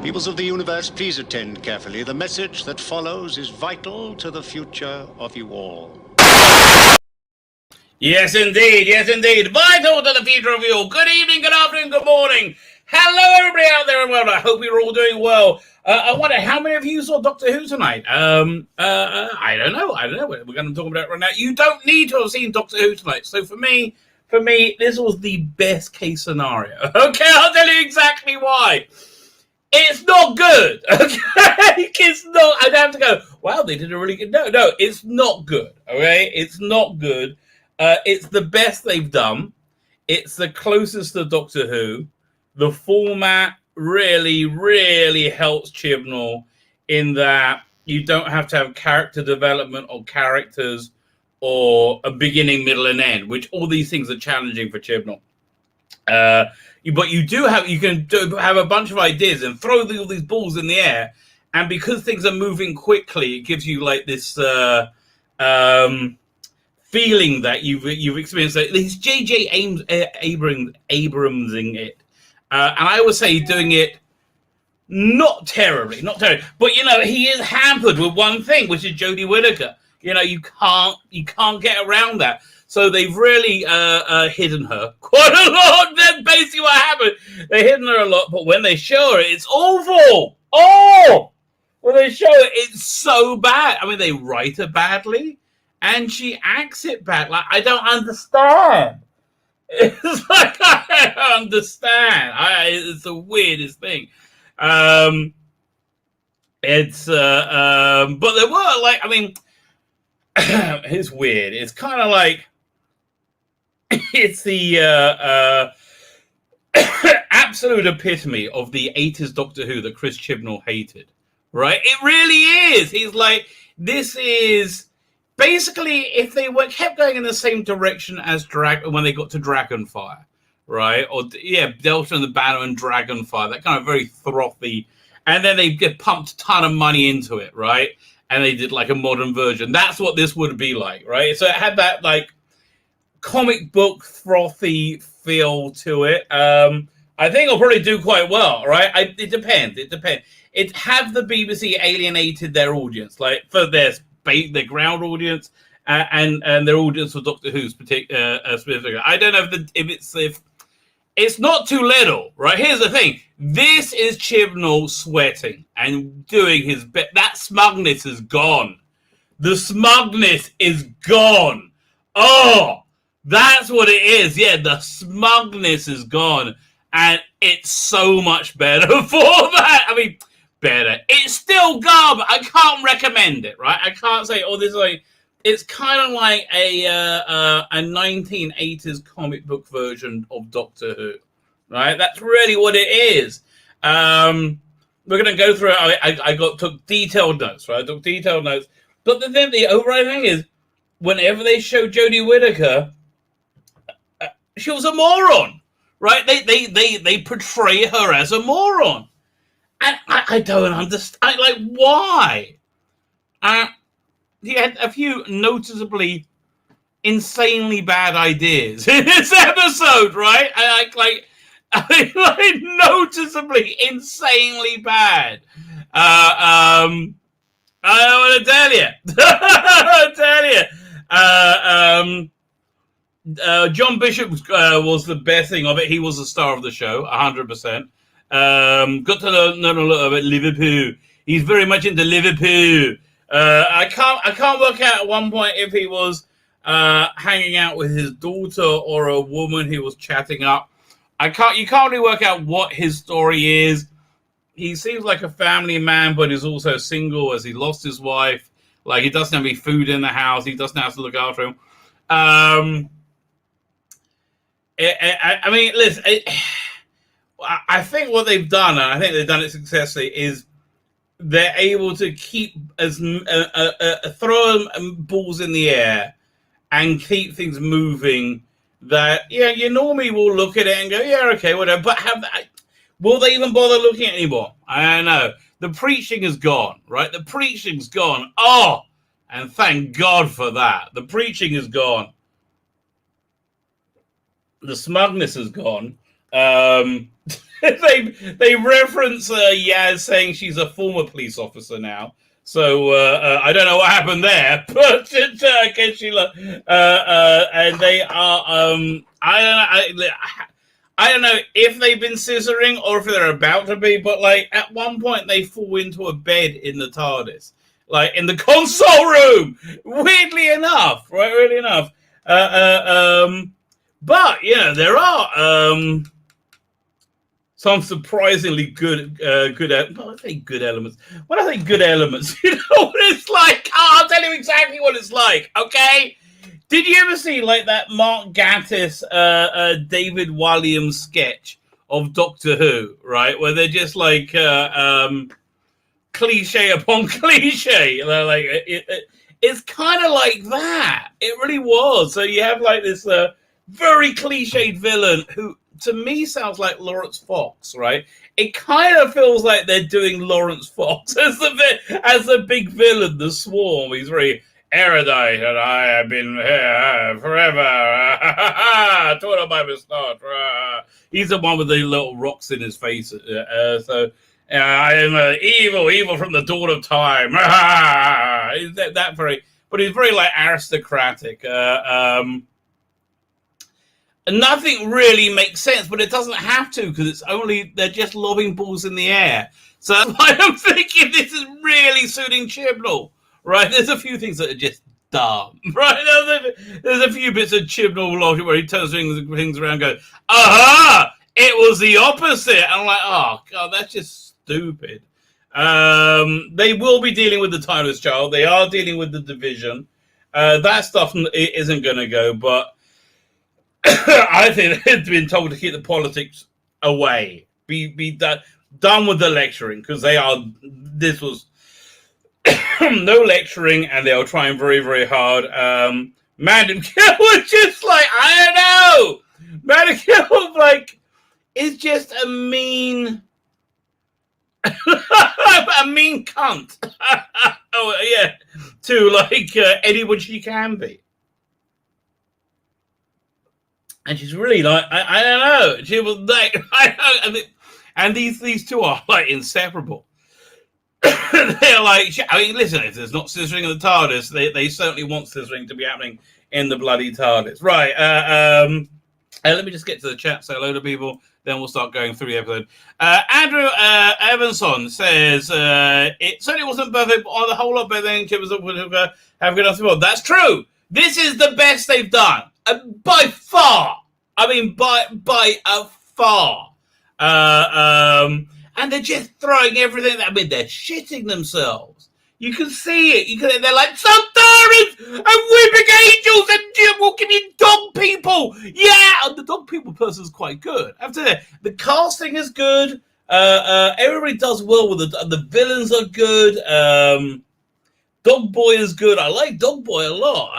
Peoples of the universe, please attend carefully. The message that follows is vital to the future of you all. Yes, indeed. Yes, indeed. Vital to the future of you all. Good evening, good afternoon, good morning. Hello, everybody out there in the world. I hope you're all doing well. I wonder how many of you saw Doctor Who tonight? I don't know. We're going to talk about it right now. You don't need to have seen Doctor Who tonight. So for me, this was the best case scenario. Okay, I'll tell you exactly why. It's not good. Okay, it's not. I'd have to go, wow, they did a really good. No, it's not good. Okay, it's not good. It's the best they've done. It's the closest to Doctor Who. The format really, really helps Chibnall in that you don't have to have character development or characters or a beginning, middle, and end, which all these things are challenging for Chibnall. But you can have a bunch of ideas and throw all these balls in the air, and because things are moving quickly, it gives you like this feeling that you've experienced. This J.J. Abramsing it, and I would say doing it not terribly, but he is hampered with one thing, which is Jodie Whittaker. You can't get around that. So they've really hidden her quite a lot. That's basically what happened. They've hidden her a lot, but when they show her, it's awful. Oh! When they show it, it's so bad. I mean, they write her badly, and she acts it bad. Like, I don't understand. It's like, I don't understand. It's the weirdest thing. But there were, like, I mean, it's weird. It's kind of like, it's the absolute epitome of the 80s Doctor Who that Chris Chibnall hated, right? It really is. He's like, this is basically if they kept going in the same direction as when they got to Dragonfire, right? Or Delta and the Banner and Dragonfire, that kind of very frothy, and then they get pumped a ton of money into it, right? And they did like a modern version. That's what this would be like, right? So it had that like comic book frothy feel to it. I think it'll probably do quite well, right? It depends. It have the BBC alienated their audience, like for their ground audience and their audience for Doctor Who's specifically. I don't know if it's not too little, right? Here's the thing. This is Chibnall sweating and doing his best. That smugness is gone. The smugness is gone. Oh, that's what it is. Yeah, the smugness is gone. And it's so much better for that. I mean, better. It's still garbage. I can't recommend it, right? I can't say, this is like... It's kind of like a 1980s comic book version of Doctor Who, right? That's really what it is. We're going to go through it. I took detailed notes, right? I took detailed notes. But the overriding thing is, whenever they show Jodie Whittaker, she was a moron, right? They portray her as a moron, and I don't understand. Like, why? He had a few noticeably insanely bad ideas in this episode, right? Like noticeably insanely bad. I don't want to tell you. John Bishop was the best thing of it. He was the star of the show, 100%. Got to know a lot about Liverpool. He's very much into Liverpool. I can't work out at one point if he was hanging out with his daughter or a woman he was chatting up. You can't really work out what his story is. He seems like a family man, but he's also single as he lost his wife. Like, he doesn't have any food in the house. He doesn't have to look after him. I mean, listen, I think what they've done, and I think they've done it successfully, is they're able to keep throw balls in the air and keep things moving. That you normally will look at it and go, okay, whatever. But will they even bother looking at it anymore? I don't know. The preaching is gone, right? The preaching's gone. Oh, and thank God for that. The preaching is gone. The smugness is gone. They reference Yaz saying she's a former police officer now. So I don't know what happened there, but and they are. I don't know if they've been scissoring or if they're about to be, but like at one point they fall into a bed in the TARDIS, like in the console room. Weirdly enough, right? Weirdly enough. But there are some surprisingly good. I say good elements. When I say good elements, you know what it's like. I'll tell you exactly what it's like. Okay. Did you ever see like that Mark Gatiss, David Walliams sketch of Doctor Who, right? Where they're just like cliche upon cliche. Like it's kind of like that. It really was. So you have like this very cliched villain who, to me, sounds like Lawrence Fox, right? It kind of feels like they're doing Lawrence Fox as the big villain, the Swarm. He's very erudite, and I have been here forever. Torn up my moustache. He's the one with the little rocks in his face. I am evil from the dawn of time. That very, but he's very like aristocratic. Nothing really makes sense, but it doesn't have to because they're just lobbing balls in the air. So that's why I'm thinking this is really suiting Chibnall. Right, there's a few things that are just dumb. Right, there's a few bits of Chibnall logic where he turns things around and goes, "Aha! It was the opposite." And I'm like, "Oh God, that's just stupid." They will be dealing with the Timeless Child. They are dealing with the Division. That stuff isn't going to go, but I think they've been told to keep the politics away. Be done with the lecturing because this was. No lecturing, and they are trying very, very hard. Madam Kill was just like, I don't know. Madam Kill, like, is just a mean cunt. Oh, yeah. To, like, anyone she can be. And she's really like, I don't know. She was like, and these two are, like, inseparable. They're like, I mean, listen, if there's not scissoring in the TARDIS, they certainly want scissoring to be happening in the bloody TARDIS. Right. Let me just get to the chat, say hello to people, then we'll start going through the episode. Andrew Evanson says, it certainly wasn't perfect, but on the whole lot better than Kid was have a good enough. That's true. This is the best they've done. By far. I mean, by a far. And they're just throwing everything. I mean, they're shitting themselves. You can see it. They're like, Sundarans and weeping angels and walking in dog people. Yeah, and the dog people person's quite good. After that, the casting is good. Everybody does well with the villains are good. Dog Boy is good. I like Dog Boy a lot.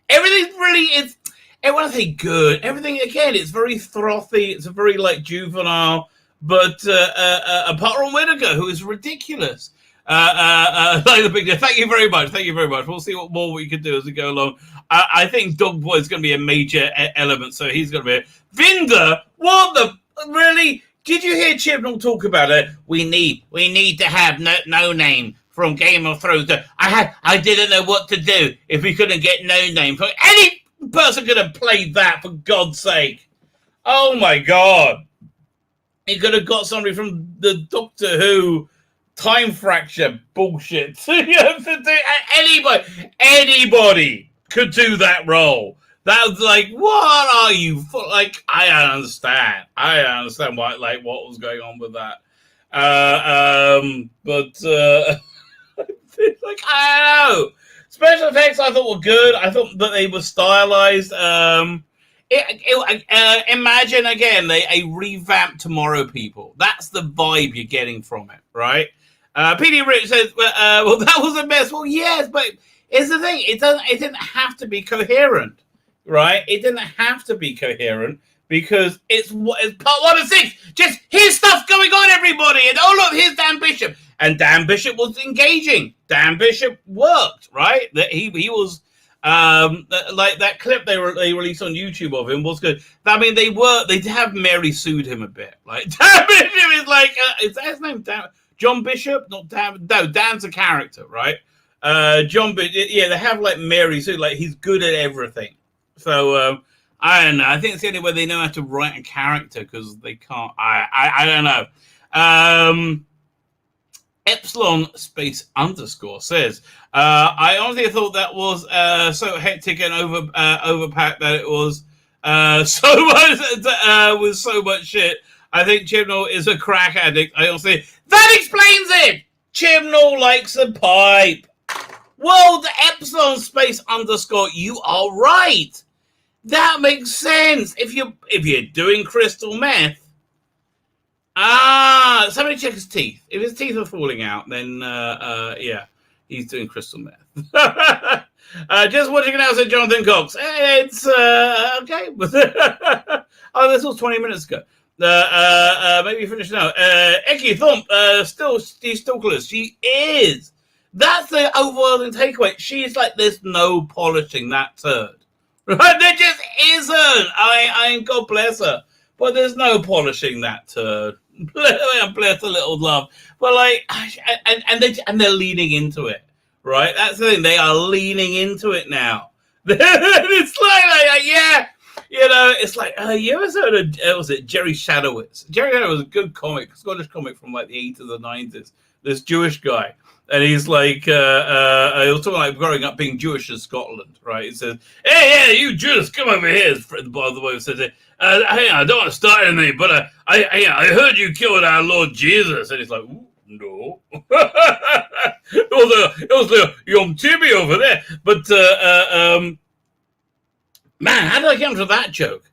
Everything really is. And when I say good, everything again, it's very frothy. It's a very like juvenile. But apart from Whittaker, who is ridiculous, like the big deal. Thank you very much. We'll see what more we can do as we go along. I think Dog Boy is going to be a major element, so he's going to be Vinder. What the really? Did you hear Chibnall talk about it? We need to have no name from Game of Thrones. I didn't know what to do if we couldn't get no name. For any person could have played that, for God's sake. Oh my God. He could have got somebody from the Doctor Who time fracture bullshit. You have to do anybody could do that role. That was like, what are you for? Like, I don't understand. What was going on with that. But it's like, I don't know. Special effects I thought were good. I thought that they were stylized. Imagine again a revamped Tomorrow People. That's the vibe you're getting from it, right? PD Rich says, "Well, that was a mess." Well, yes, but it's the thing. It didn't have to be coherent, right? It didn't have to be coherent because it's part 1 of 6. Just here's stuff going on, everybody, and oh look, here's Dan Bishop, and Dan Bishop was engaging. Dan Bishop worked, right? That he was. Like that clip they released on YouTube of him was good. I mean, they have Mary sued him a bit. Like Dan Bishop is like, is that his name? John Bishop? Not Dan. No, Dan's a character, right? John Bishop. Yeah, they have like Mary sued. Like he's good at everything. So I don't know. I think it's the only way they know how to write a character because they can't. I don't know. Epsilon space underscore says, I honestly thought that was so hectic and overpacked that it was so much with so much shit. I think Chibnall is a crack addict. I honestly, that explains it. Chibnall likes a pipe. Well, the Epsilon space underscore, you are right. That makes sense. If you're doing crystal meth. Somebody check his teeth. If his teeth are falling out, then yeah, he's doing crystal meth. Just watching it now, said Jonathan Cox. It's okay. Oh, this was 20 minutes ago. Maybe finish now. Eki Thump, she's still clueless. She is. That's the overwhelming takeaway. She's like, there's no polishing that turd. Right? There just isn't. I God bless her. But there's no polishing that turd. Bless a little love. But like, and they're leaning into it, right? That's the thing. They are leaning into it now. It's like, yeah, you know, it's like, you ever heard of, was it Jerry Shadowitz? Jerry Shadowitz was a good comic, Scottish comic from like the 80s or 90s. This Jewish guy. And he's like, he was talking like growing up being Jewish in Scotland, right? He says, hey, yeah, you Jews, come over here. By the way, says, hey, I don't want to start anything, but I heard you killed our Lord Jesus. And he's like, ooh, no. it was the Yom Tibi over there. But, man, how did I get onto that joke?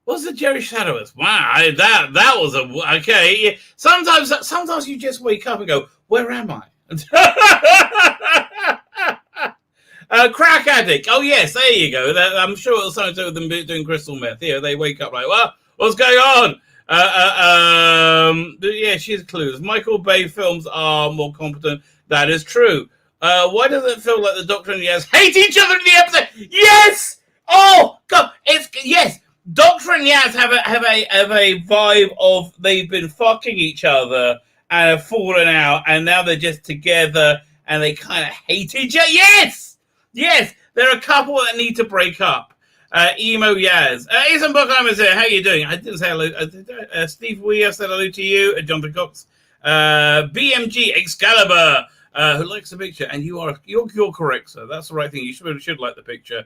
What's the Jerry Shadowitz? Wow, that was okay. Sometimes you just wake up and go, where am I? Crack addict. Oh yes, there you go. I'm sure it's something to do with them doing crystal meth. Here they wake up like, well, what's going on? Yeah, she's clueless. Michael Bay films are more competent. That is true. Why does it feel like the Doctor and Yaz hate each other in the episode? Yes. Oh God, yes. Doctor and Yaz have a vibe of they've been fucking each other and have fallen out, and now they're just together, and they kind of hate each other. Yes, there are a couple that need to break up. Emo Yaz. Ethan Buckheimer's here. How you doing? I didn't say hello. Steve Weir said hello to you. Jonathan Cox. BMG Excalibur, who likes the picture, and you're correct, sir. That's the right thing. You should like the picture.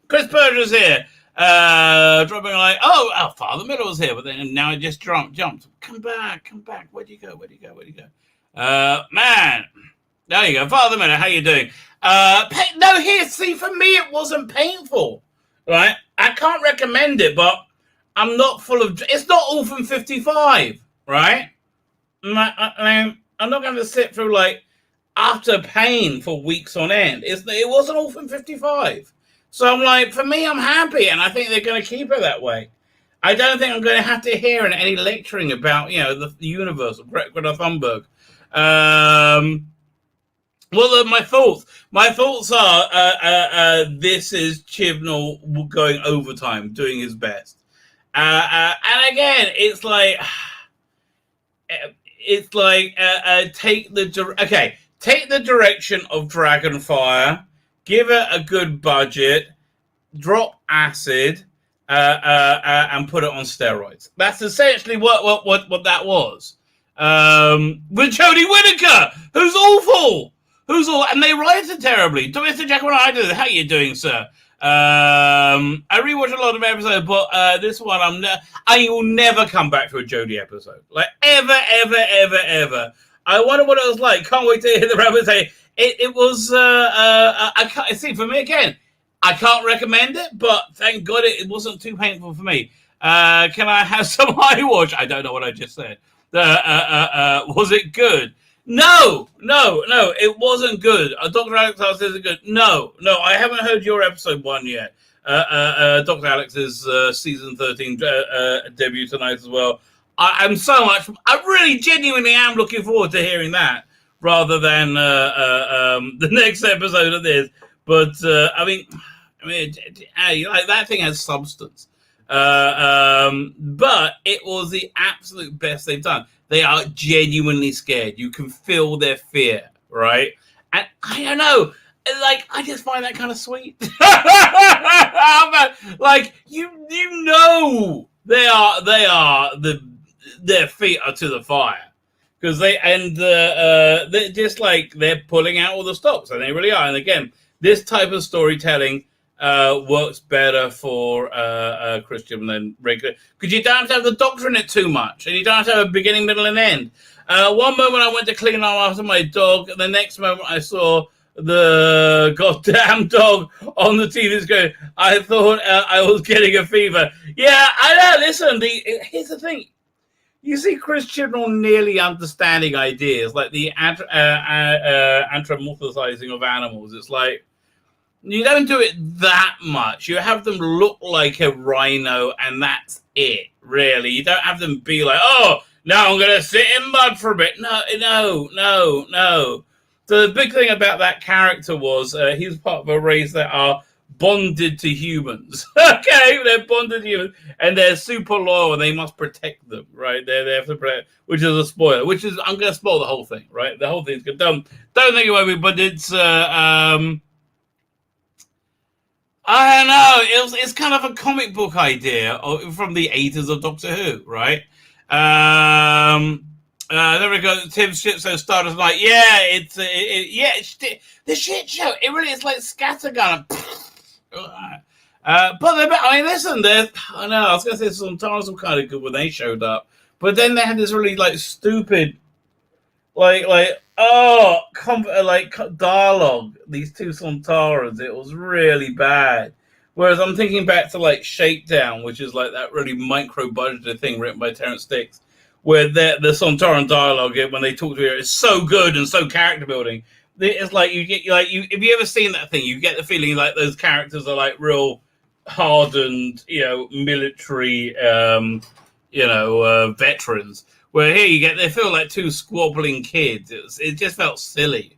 Chris Berger's here. Dropping like, Father Middle's here, but then now I just jumped. Come back. Where'd you go? Man, there you go. Father Middle, how you doing? See, for me, it wasn't painful, right? I can't recommend it, but I'm not full of, it's not all from 55, right? I'm not going to sit through like utter pain for weeks on end. It wasn't all from 55. So I'm like, for me, I'm happy, and I think they're going to keep it that way. I don't think I'm going to have to hear any lecturing about, the universe of Greta Thunberg. Well, my thoughts are, this is Chibnall going overtime, doing his best. And again, it's like, take the direction of Dragonfire. Give it a good budget, drop acid, and put it on steroids. That's essentially what that was. With Jodie Whittaker, who's awful, and they write it terribly. Mr. Jackman, how you doing, sir? I rewatched a lot of episodes, but this one I will never come back to a Jodie episode, like ever. I wonder what it was like. Can't wait to hear the rabbit say. It was, I can't see, for me again, I can't recommend it, but thank God it wasn't too painful for me. Can I have some eye wash? I don't know what I just said. Was it good? No, it wasn't good. Dr. Alex says it's good. No, I haven't heard your episode 1 yet. Dr. Alex's season 13 debut tonight as well. I really genuinely am looking forward to hearing that, rather than the next episode of this. But like that thing has substance. But it was the absolute best they've done. They are genuinely scared. You can feel their fear, right? And I don't know, like I just find that kind of sweet. Like their feet are to the fire because they're just like they're pulling out all the stops, and they really are. And again, this type of storytelling works better for Christian than regular, because you don't have to have the doctor in it too much, and you don't have to have a beginning, middle, and end. One moment I went to clean up after my dog, and the next moment I saw the goddamn dog on the TV screen. I thought I was getting a fever. Yeah, I know. Listen, here's the thing. You see Chris Chibnall nearly understanding ideas like the anthropomorphizing of animals. It's like, you don't do it that much. You have them look like a rhino, and that's it, really. You don't have them be like, oh, now I'm going to sit in mud for a bit. No. So the big thing about that character was he's part of a race that are bonded to humans. Okay, they're bonded to humans, and they're super loyal, and they must protect them, right? They're there to protect, which is a spoiler. I'm going to spoil the whole thing, right? The whole thing's good. Don't think about it, but it's I don't know. It's kind of a comic book idea from the 80s of Doctor Who, right? There we go. Tim Shipso started like, it's the shit show. It really is like scattergun. But listen, I know I was gonna say sometimes I'm kind of good when they showed up, but then they had this really like stupid, dialogue. These two Sontarans, it was really bad. Whereas I'm thinking back to like Shakedown, which is like that really micro budgeted thing written by Terrence Dicks, where the Sontaran dialogue when they talk to you is so good and so character building. It's like if you ever seen that thing, you get the feeling like those characters are like real hardened, military, veterans. Where here they feel like two squabbling kids. It just felt silly.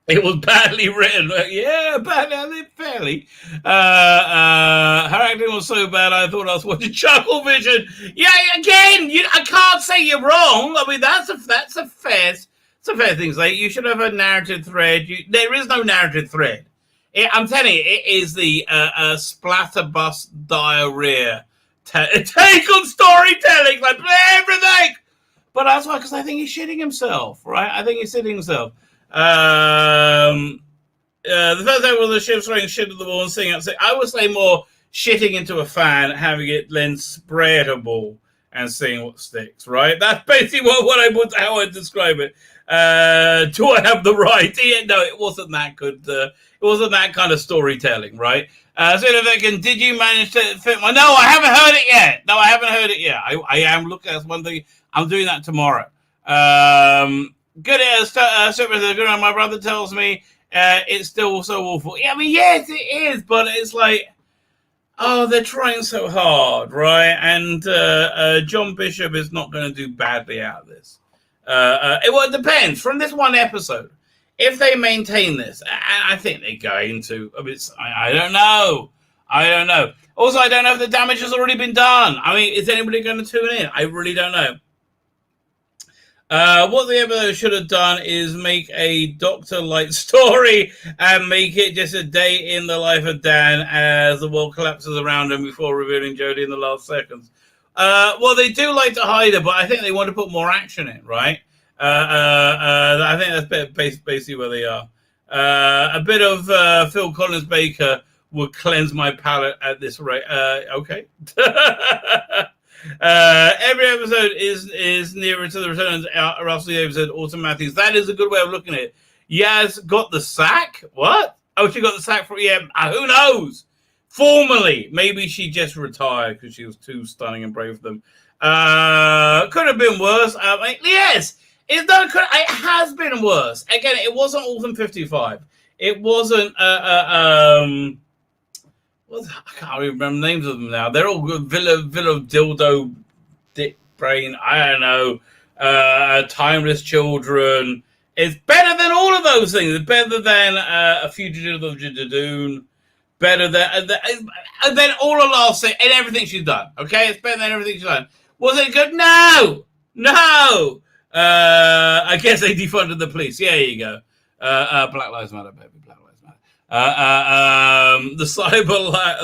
It was badly written. Badly, fairly. Her acting was so bad, I thought I was watching Chuckle Vision. Yeah, again, I can't say you're wrong. I mean, that's a fair thing. Like, you should have a narrative thread. There is no narrative thread. I'm telling you, it is the splatterbus diarrhea take on storytelling, like everything. But that's why, because I think he's shitting himself, right? I think he's shitting himself. The first time was the ship throwing shit at the wall and singing out. I would say more shitting into a fan, having it then spray at a ball and seeing what sticks, right? That's basically how I describe it. Do I have the right? No, it wasn't that good. It wasn't that kind of storytelling, right? Tzvi Lebetkin, did you manage to fit my... No, I haven't heard it yet. I am looking at one thing. I'm doing that tomorrow. Good. My brother tells me it's still so awful. Yeah, I mean, yes, it is, but it's like, oh, they're trying so hard, right? And John Bishop is not going to do badly out of this. It depends. From this one episode, if they maintain this, I think they're going to. I don't know. Also, I don't know if the damage has already been done. I mean, is anybody going to tune in? I really don't know. What the episode should have done is make a Doctor-like story and make it just a day in the life of Dan as the world collapses around him before revealing Jodie in the last seconds. Well, they do like to hide her, but I think they want to put more action in, right? I think that's basically where they are. A bit of Phil Collins Baker would cleanse my palate at this rate. Okay. Every episode is nearer to the return of Russell episode automatically. That is a good way of looking at it. Yaz got the sack? What? Oh, she got the sack for who knows? Formally, maybe she just retired because she was too stunning and brave for them. Could have been worse. Yes, it has been worse. Again, it wasn't Autumn 55. It wasn't. I can't even remember the names of them now. They're all good. Villa Dildo, Dick Brain. I don't know. Timeless Children. It's better than all of those things. It's better than A Fugitive of Jaddoon. Better than all of last thing and everything she's done. Okay, it's better than everything she's done. Was it good? No. I guess they defunded the police. Yeah, there you go. Black Lives Matter, baby. Black Lives Matter. The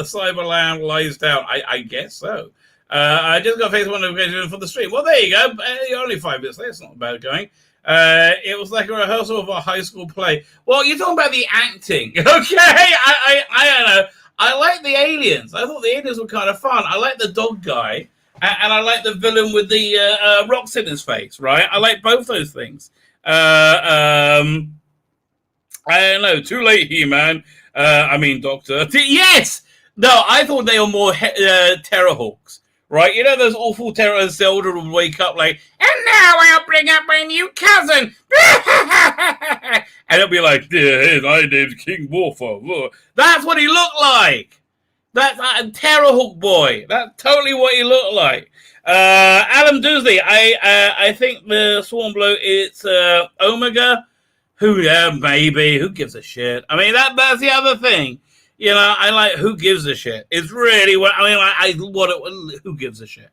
Cyberland lies down. I guess so. I just got Facebook notification for the stream. Well, there you go. You're only 5 minutes late. It's not bad going. It was like a rehearsal of a high school play. Well, you're talking about the acting. Okay, I don't know. I like the aliens. I thought the aliens were kind of fun. I like the dog guy. And I like the villain with the rocks in his face, right? I like both those things. I don't know. Too late, He-Man. Doctor. Yes! No, I thought they were more Terrorhawks, right? You know those awful terror Zelda would wake up like, and now I'll bring up my new cousin. And it'll be like, my name's King Morpho. That's what he looked like. That's a Terrorhawk boy. That's totally what he looked like. Adam Doosley, I think the Swarm Blow it's Omega. Maybe. Who gives a shit? I mean, that's the other thing. You know, I like who gives a shit. It's really what I mean. Who gives a shit?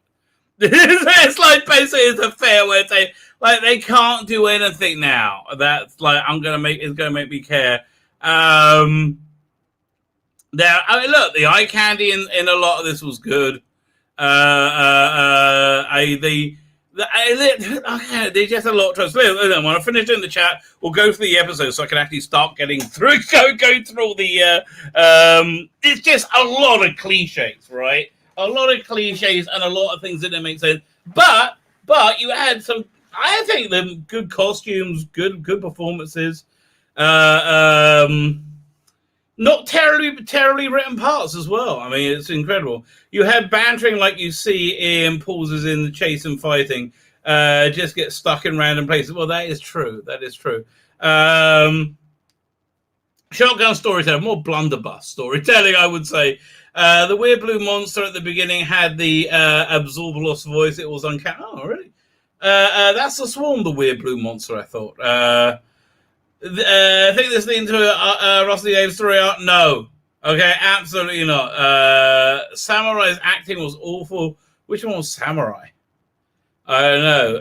It's like basically it's a fair way to say like they can't do anything now. That's like it's gonna make me care. Look, the eye candy in a lot of this was good. There's just a lot to listen. When I finish in the chat, we'll go through the episode so I can actually start getting through, going through all the. It's just a lot of cliches, right? A lot of cliches and a lot of things that didn't make sense. But you had some. I think them good costumes, good performances. Not terribly written parts as well. I mean, it's incredible. You had bantering like you see in pauses in the chase and fighting. Just get stuck in random places. Well, that is true. Shotgun storytelling, more blunderbuss storytelling, I would say. The weird blue monster at the beginning had the Absorbalos voice. It was uncanny. Oh, really? That's the Swarm, the weird blue monster, I thought. I think this leads to Rusty Dave's story arc. No. Okay, absolutely not. Samurai's acting was awful. Which one was Samurai? I don't know.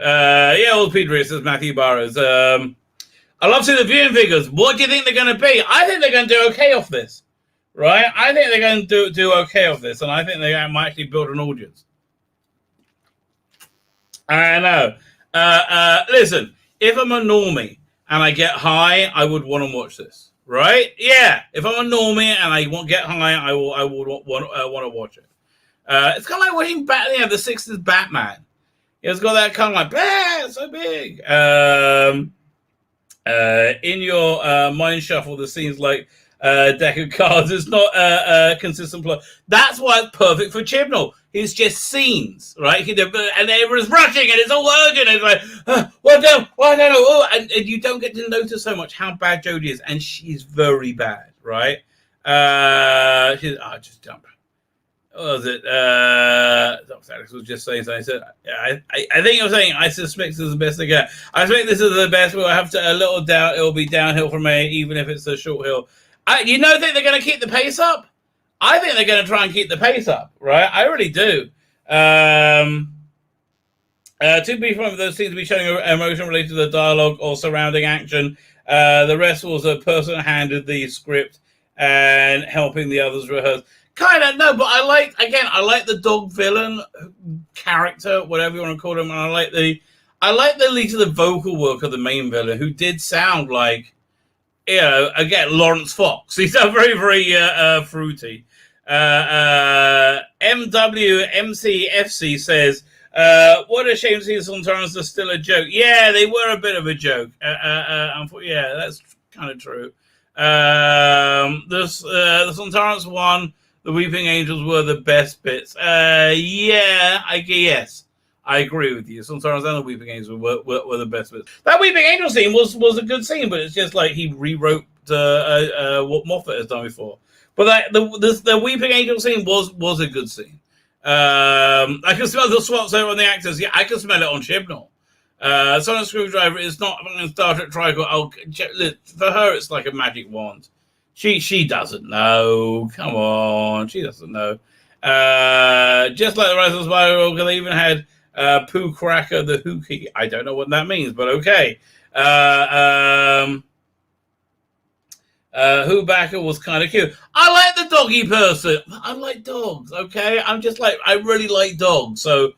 Old Peter, says Matthew Burrows. I love seeing the viewing figures. What do you think they're going to be? I think they're going to do okay off this. Right? I think they're going to do okay off this, and I think they might actually build an audience. I know. Listen, if I'm a normie, and I get high, I would want to watch this, right? Yeah, if I'm a normie and I get high, I would want to watch it. It's kind of like watching the 60s Batman. It's got that kind of like, it's so big. In your mind shuffle, the scenes like deck of cards. It's not a consistent plot. That's why it's perfect for Chibnall. It's just scenes, right? And everyone's rushing, and it's all urgent. And it's like, and you don't get to notice so much how bad Jodie is, and she's very bad, right? Just jump. What was it? Dr. Alex was just saying something. I think you're saying I suspect this is the best they get. I suspect this is the best. We'll have a little doubt. It'll be downhill from A, even if it's a short hill. You don't think they're going to keep the pace up? I think they're going to try and keep the pace up, right? I really do. To be frank, there seems to be showing emotion related to the dialogue or surrounding action. The rest was a person handed the script and helping the others rehearse. Kind of, no, but I like the dog villain character, whatever you want to call him, and I like the least of the vocal work of the main villain, who did sound like, again, Lawrence Fox. He's very, very fruity. MWMCFC says, what a shame to see the Sontarans are still a joke. Yeah, they were a bit of a joke. Yeah, that's kind of true. The Sontarans won. The Weeping Angels were the best bits. Yes. I agree with you. Sontarans and the Weeping Angels were the best bits. That Weeping Angel scene was a good scene, but it's just like he rewrote what Moffat has done before. But the Weeping Angel scene was a good scene. I can smell the swats over on the actors. Yeah, I can smell it on Chibnall. Sonic Screwdriver is not a Star Trek Triangle. For her, it's like a magic wand. She doesn't know. Come on, she doesn't know. Just like the Rise of the Spiral, they even had Pooh Cracker the Hookie. I don't know what that means, but okay. Whobacker was kind of cute. I like the doggy person. I like dogs. Okay, I'm just like I really like dogs. So,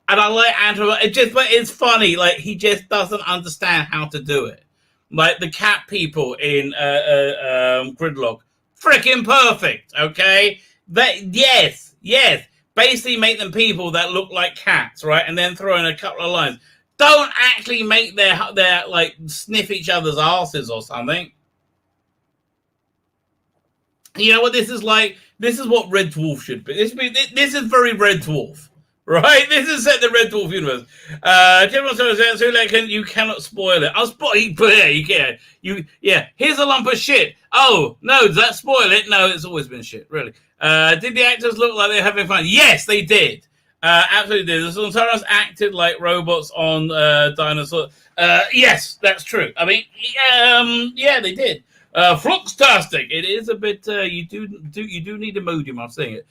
and I like Andrew. But it's funny. Like he just doesn't understand how to do it. Like the cat people in Gridlock, freaking perfect. Okay, yes. Basically, make them people that look like cats, right? And then throw in a couple of lines. Don't actually make their like sniff each other's asses or something. You know what this is like? This is what Red Dwarf should be. This is very Red Dwarf, right? This is set the Red Dwarf universe. General says, you cannot spoil it. I'll spoil it. Yeah, you can. Here's a lump of shit. Oh, no, does that spoil it? No, it's always been shit, really. Did the actors look like they're having fun? Yes, they did. Absolutely did. The Sontaras acted like robots on dinosaurs. Yes, that's true. I mean, yeah, they did. Flux-tastic. It is a bit. You do need Imodium. I'm saying it.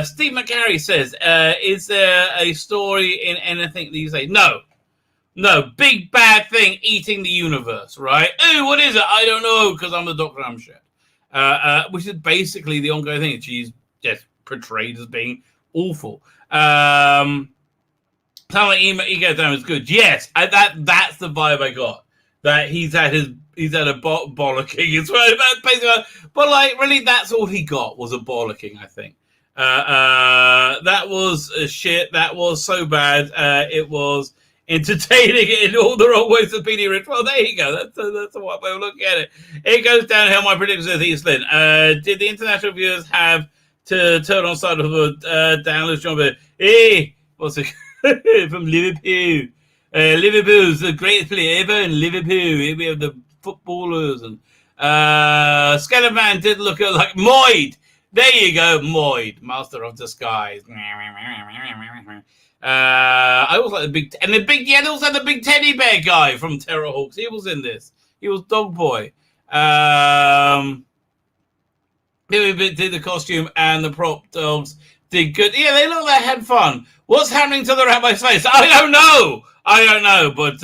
Steve McGarry says, "Is there a story in anything these days?" No. Big bad thing eating the universe. Right? Oh, what is it? I don't know because I'm the Doctor. I'm shit. Which is basically the ongoing thing. She's just portrayed as being awful. Sound like Ego Down is good. Yes, that's the vibe I got. That he's had a bollocking as well. But like, really, that's all he got was a bollocking. I think that was shit. That was so bad. It was entertaining in all the wrong ways of PD Rich. Well, there you go. That's a white way of looking at it. It goes downhill. My prediction is East Lynn. Did the international viewers have to turn on side of the download jumper? Hey, what's it from Liverpool? Liverpool's the greatest player ever in Liverpool. We have the footballers and Skeleton Man did look like Moid. There you go, Moid, Master of Disguise. I also like they also had the big teddy bear guy from Terrorhawks. He was in this. He was Dog Boy. Did the costume and the prop dogs did good. Yeah, they look like they had fun. What's happening to the rabbi's face? I don't know, but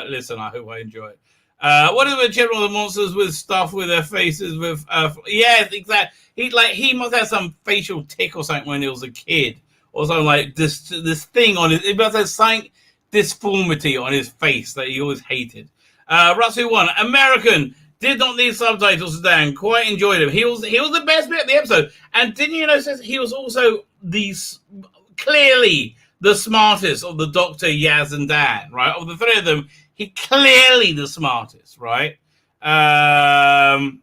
listen, I hope I enjoy it. What are the general the monsters with stuff with their faces with yes, exactly. He must have some facial tick or something when he was a kid. Or something like this thing on his, it must have some deformity on his face that he always hated. Russell 1, American, did not need subtitles today, quite enjoyed him. He was the best bit of the episode. And didn't you notice he was also clearly the smartest of the Doctor, Yaz, and Dan, right? Of the three of them, he clearly the smartest, right? 5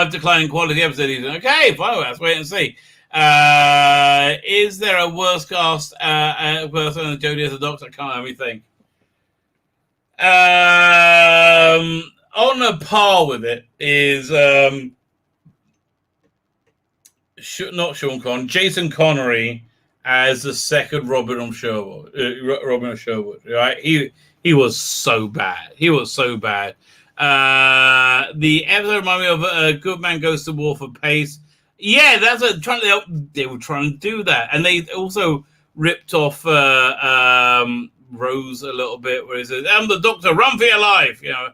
declining quality episode. Okay, fine, let's wait and see. Is there a worse cast person than Jodie as a Doctor? I can't let me think. On a par with it is not Sean Connery, Jason Connery as the second Robin of Sherwood. Right? He was so bad. The episode reminded me of a Good Man Goes to War for Pace. Yeah, that's they were trying to do that, and they also ripped off Rose a little bit, where he says, "I'm the Doctor, run for your life," you know.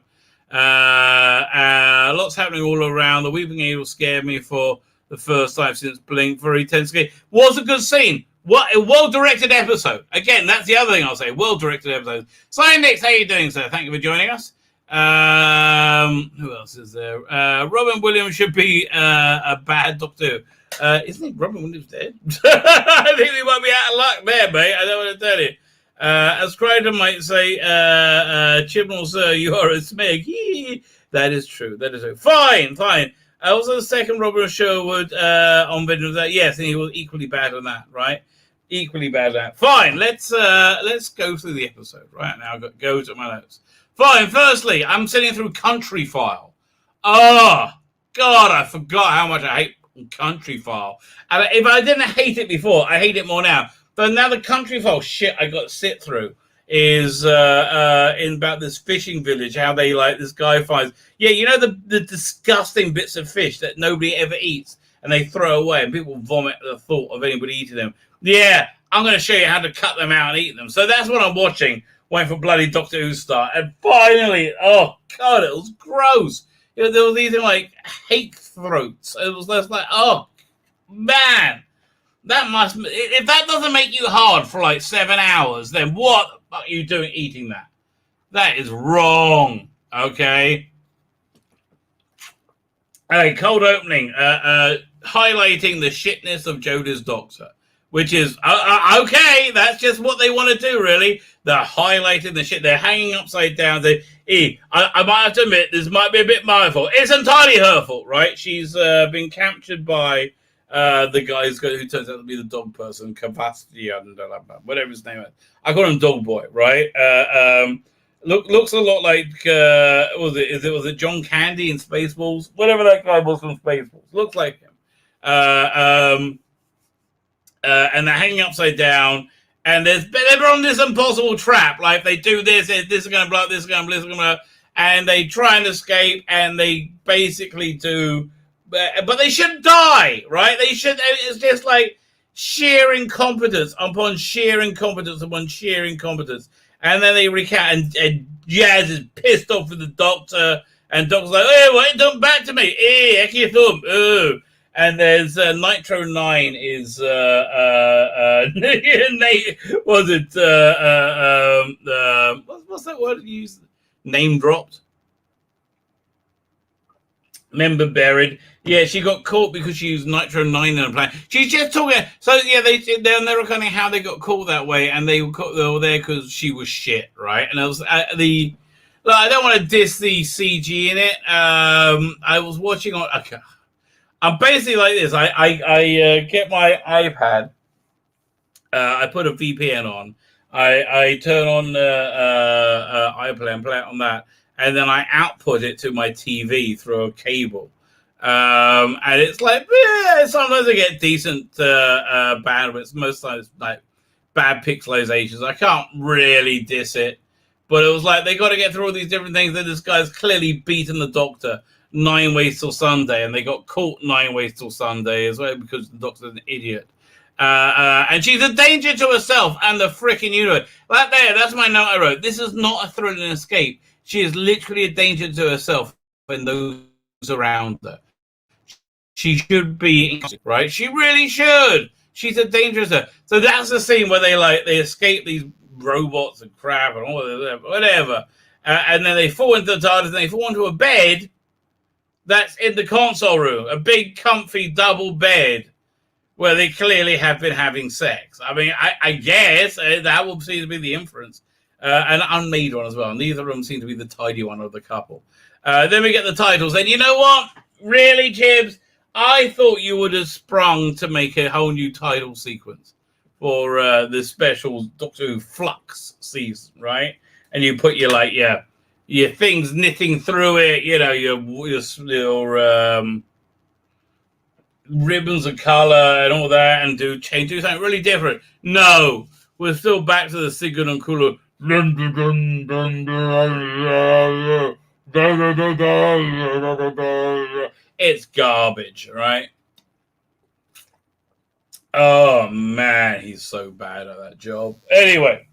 Lots happening all around. The Weeping Angel scared me for the first time since Blink. Very tense. Was a good scene. What a well-directed episode. Again, that's the other thing I'll say. Well-directed episode. Simon Nix, how are you doing, sir? Thank you for joining us. Who else is there? Robin Williams should be a bad Doctor. Isn't he? Robin Williams dead? I think he might be out of luck there, mate. I don't want to tell you. As Crichton might say, Chibnall, sir, you are a smeg. That is true. Fine. Also, the second Robin Sherwood on Vengeance. Yes, and he was equally bad on that, right? Equally bad at that. Fine. Let's go through the episode right now. I've got to go to my notes. Fine. Firstly, I'm sitting through Country File. Oh, God, I forgot how much I hate Country File. And if I didn't hate it before, I hate it more now. So now the country file shit I got to sit through is in about this fishing village, how they like this guy finds the disgusting bits of fish that nobody ever eats and they throw away and people vomit at the thought of anybody eating them. Yeah, I'm going to show you how to cut them out and eat them. So that's what I'm watching, waiting for bloody Doctor Who start. And finally, oh god, it was gross. There was these like hate throats. It was just like, oh man, that must, if that doesn't make you hard for like 7 hours, then what the fuck are you doing eating that? That is wrong. Okay. Cold opening, highlighting the shitness of Jodah's Doctor, which is okay. That's just what they want to do, really. They're highlighting the shit. They're hanging upside down. I might have to admit, this might be a bit my fault. It's entirely her fault, right? She's been captured by the guy who turns out to be the dog person, Capacity, whatever his name is. I call him Dog Boy, right? Looks a lot like was it John Candy in Spaceballs? Whatever that guy was from Spaceballs. Looks like him. And they're hanging upside down, and they're on this impossible trap. Like, if they do this is going to blow up, this is going to blow up, this is going to blow up, and they try and escape, and they basically do, but they shouldn't die, right? They should. It's just like sheer incompetence upon sheer incompetence upon sheer incompetence. And then they recount, and Jazz is pissed off with the Doctor, and Doctor's like, "Hey, why you done back to me? Hey, heck your thumb." Oh. And there's Nitro 9 is was it what's that word you used? Name dropped. Member buried. Yeah, she got caught because she used Nitro 9 in a plan. She's just talking. So yeah, they're recording how they got caught that way, and they were there because she was shit, right? And it was I don't want to diss the CG in it. I was watching on. Okay, I'm basically like this. I get my iPad. I put a VPN on. I turn on iPlay and play it on that. And then I output it to my TV through a cable. And it's like, sometimes I get decent bandwidth. Most times, like, bad pixelizations. I can't really diss it. But it was like, they got to get through all these different things. Then this guy's clearly beaten the Doctor 9 ways till Sunday. And they got caught 9 ways till Sunday as well because the Doctor's an idiot. And she's a danger to herself and the freaking universe. That's my note I wrote. This is not a thrill and escape. She is literally a danger to herself and those around her. She should be, right? She really should. She's a danger to her. So that's the scene where they escape these robots and crap and all of that, whatever. And then they fall into the TARDIS and they fall into a bed that's in the console room, a big, comfy double bed where they clearly have been having sex. I mean, I guess that will seem to be the inference. An unmade one as well. Neither of them seem to be the tidy one of the couple. Then we get the titles. And you know what? Really, Chibs? I thought you would have sprung to make a whole new title sequence for the special Doctor Who Flux season, right? And you put your things knitting through it, your ribbons of color and all that, and do something really different. No, we're still back to the Sigurd and Kulu. It's garbage, right? Oh man, he's so bad at that job. Anyway,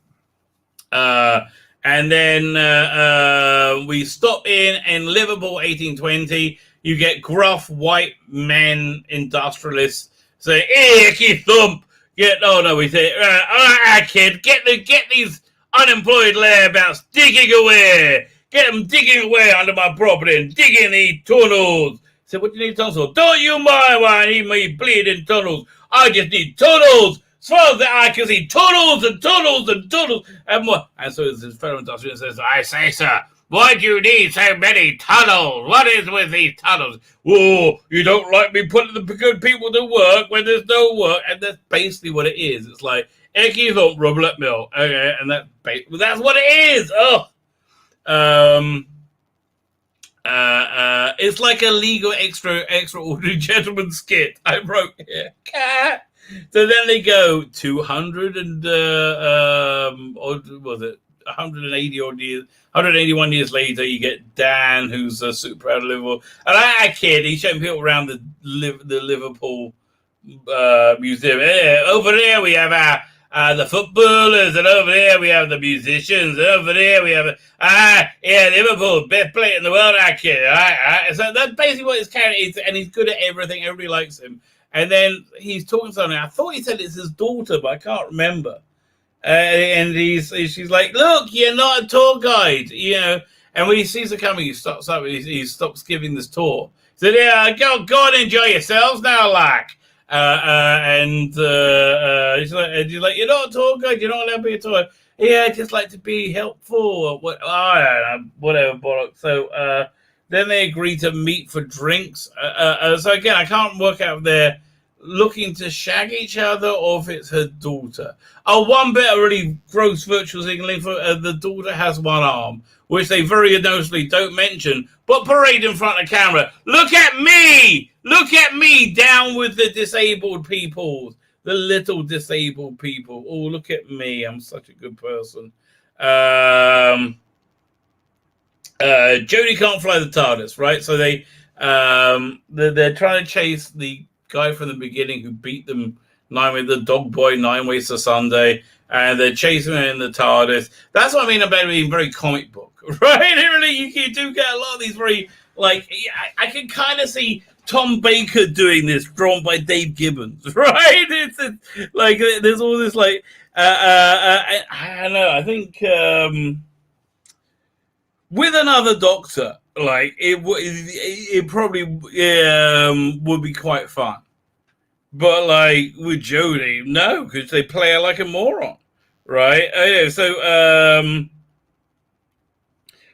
and then we stop in Liverpool, 1820. You get gruff white men industrialists say, "Hey, Keith Thump, we say, all right, kid, get these unemployed layabouts digging away. Get them digging away under my property and digging these tunnels." I said, "What do you need tunnels for?" "Don't you mind why I need my bleeding tunnels. I just need tunnels. As far as the eye can see, tunnels and tunnels and tunnels and more." And so this fellow industrialist says, "I say, sir, why do you need so many tunnels? What is with these tunnels?" "Oh, you don't like me putting the good people to work when there's no work." And that's basically what it is. It's like, Eki thought Rublet Mill. Okay, and that's what it is. Oh. It's like a legal extraordinary gentleman skit I wrote here. So then they go 200 and or was it 180 odd years, 181 years later, you get Dan, who's super proud of Liverpool. And I kid, he's showing people around the Liverpool museum. Yeah, over there we have the footballers, and over there we have the musicians, and over there we have Liverpool, best player in the world. I kid. So that's basically what his character is, and he's good at everything. Everybody likes him. And then he's talking to something. I thought he said it's his daughter, but I can't remember. And she's like, "Look, you're not a tour guide, you know." And when he sees her coming, he stops up. He stops giving this tour. So yeah, go and enjoy yourselves now, like. She's like, "You're not a tour guide. You're not allowed to be a tour. Yeah, I just like to be helpful." Or what? I don't know, whatever bollocks. So then they agree to meet for drinks. So again, I can't work out if they're looking to shag each other or if it's her daughter. Oh, one bit of really gross virtual signaling for the daughter has one arm, which they very noticeably don't mention, but parade in front of camera. Look at me! Look at me down with the disabled people, the little disabled people. Oh, look at me. I'm such a good person. Jodie can't fly the TARDIS, right? So they're trying to chase the guy from the beginning who beat them the dog boy 9 Ways to Sunday, and they're chasing him in the TARDIS. That's what I mean about being very comic book, right? Really, you do get a lot of these very, like, I can kind of see Tom Baker doing this, drawn by Dave Gibbons, right? It's like, there's all this, like, I don't know, I think with another Doctor, like, it probably would be quite fun. But, like, with Jodie, no, because they play her like a moron, right? So,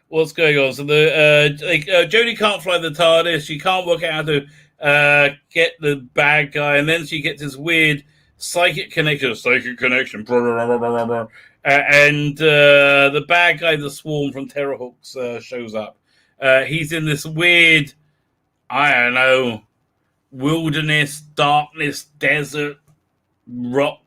what's going on? So, Jodie can't fly the TARDIS. She can't work out how to get the bad guy. And then she gets this weird psychic connection. Blah, blah, blah, blah, blah. And the bad guy, the Swarm from Terrorhawks, shows up. He's in this weird, I don't know, wilderness, darkness, desert, rock,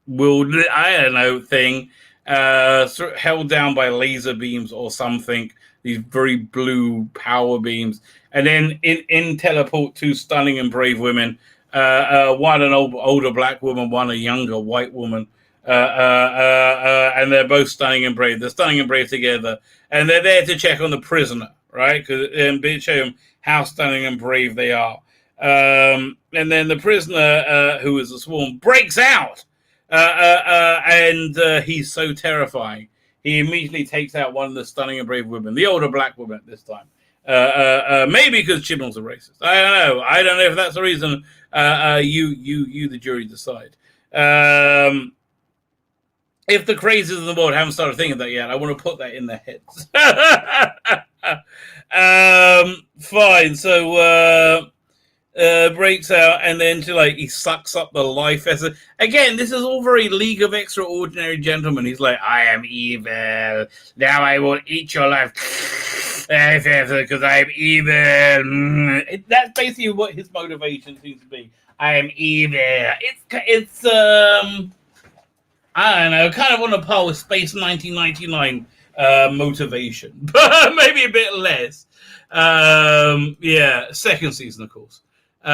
wilderness, I don't know, thing, sort of held down by laser beams or something, these very blue power beams. And then in teleport two stunning and brave women, one an older black woman, one a younger white woman, and they're both stunning and brave. They're stunning and brave together, and they're there to check on the prisoner, right? Because show them how stunning and brave they are. And then the prisoner, who is a Swarm, breaks out, and he's so terrifying. He immediately takes out one of the stunning and brave women, the older black woman at this time. Maybe because Chibnall's a racist. I don't know. I don't know if that's the reason. You, the jury, decide. If the crazies in the world haven't started thinking that yet, I want to put that in their heads. Fine. So breaks out, and then he sucks up the life essence. Again, this is all very League of Extraordinary Gentlemen. He's like, I am evil. Now I will eat your life because I am evil. That's basically what his motivation seems to be. I am evil. It's I don't know, kind of on a par with Space 1999 motivation, but maybe a bit less. Second season, of course. Where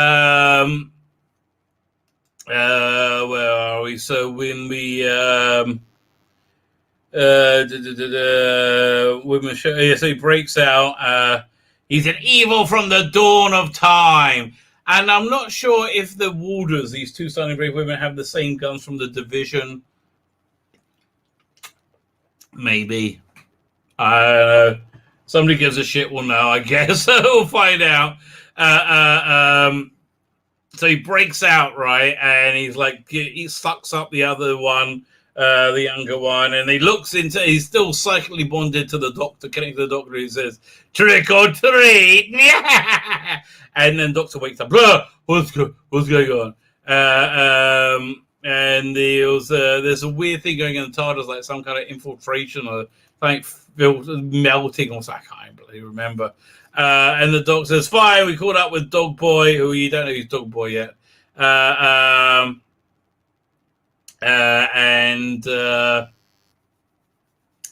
are we? So when we women show, so he breaks out. He's an evil from the dawn of time, and I'm not sure if the warders, these two stunning brave women, have the same guns from the Division. Maybe. I don't know. Somebody gives a shit, we'll know, I guess. We'll find out. So he breaks out, right? And he's like, he sucks up the other one, the younger one. And he looks into, he's still psychically bonded to the Doctor, connected to the Doctor. He says, trick or treat. And then Doctor wakes up. What's going on? And there's a weird thing going on in the TARDIS, like some kind of infiltration or like melting or something. I can't really remember. And the Doctor says, fine, we caught up with Dog Boy, who you don't know who's Dog Boy yet. and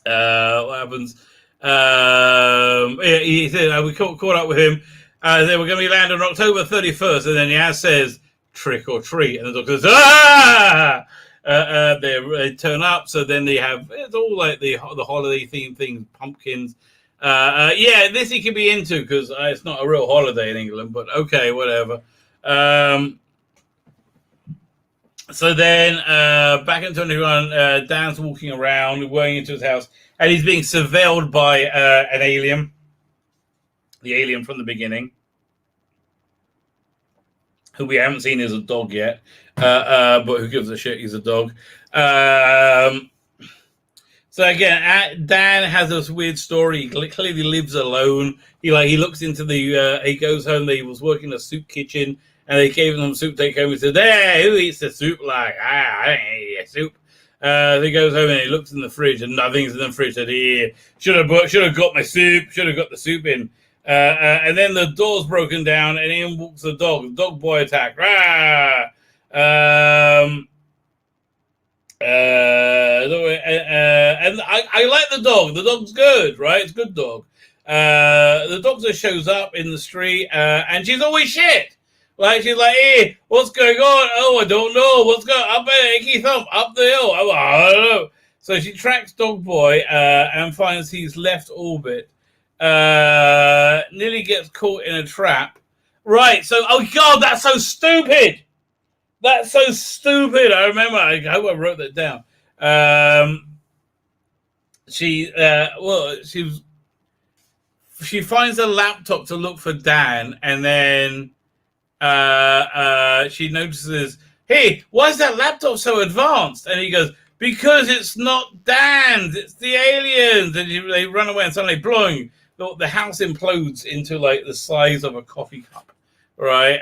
what happens? He said we caught up with him. They were going to be landing on October 31st, and then Yaz says trick or treat, and the doctor says ah. They turn up, so then they have it's all like the holiday theme things, pumpkins. This he could be into because it's not a real holiday in England, but okay, whatever. So then back in 21, Dan's walking around, going into his house, and he's being surveilled by an alien, the alien from the beginning, who we haven't seen as a dog yet, but who gives a shit? He's a dog. So again, Dan has this weird story. He clearly lives alone. He looks into the. He goes home. He was working in a soup kitchen, and they gave him some soup. Take home. He said, "Hey, who eats the soup? Like, I don't eat soup." He goes home and he looks in the fridge, and nothing's in the fridge. Said, "Here, should have got my soup. Should have got the soup in." And then the door's broken down, and in walks the dog. The dog boy attack. And I like the dog. The dog's good, right? It's a good dog. The dog just shows up in the street, and she's always shit. Like she's like, "Hey, what's going on? Oh, I don't know. What's going up there? Icky thump up the hill. Oh, I don't know." So she tracks Dog Boy and finds he's left orbit. Nearly gets caught in a trap. Right. So, oh God, that's so stupid. That's so stupid. I remember. I hope I wrote that down. She finds a laptop to look for Dan, and then she notices, "Hey, why is that laptop so advanced?" And he goes, "Because it's not Dan's, it's the aliens." And they run away, and suddenly, blowing, the house implodes into like the size of a coffee cup, right?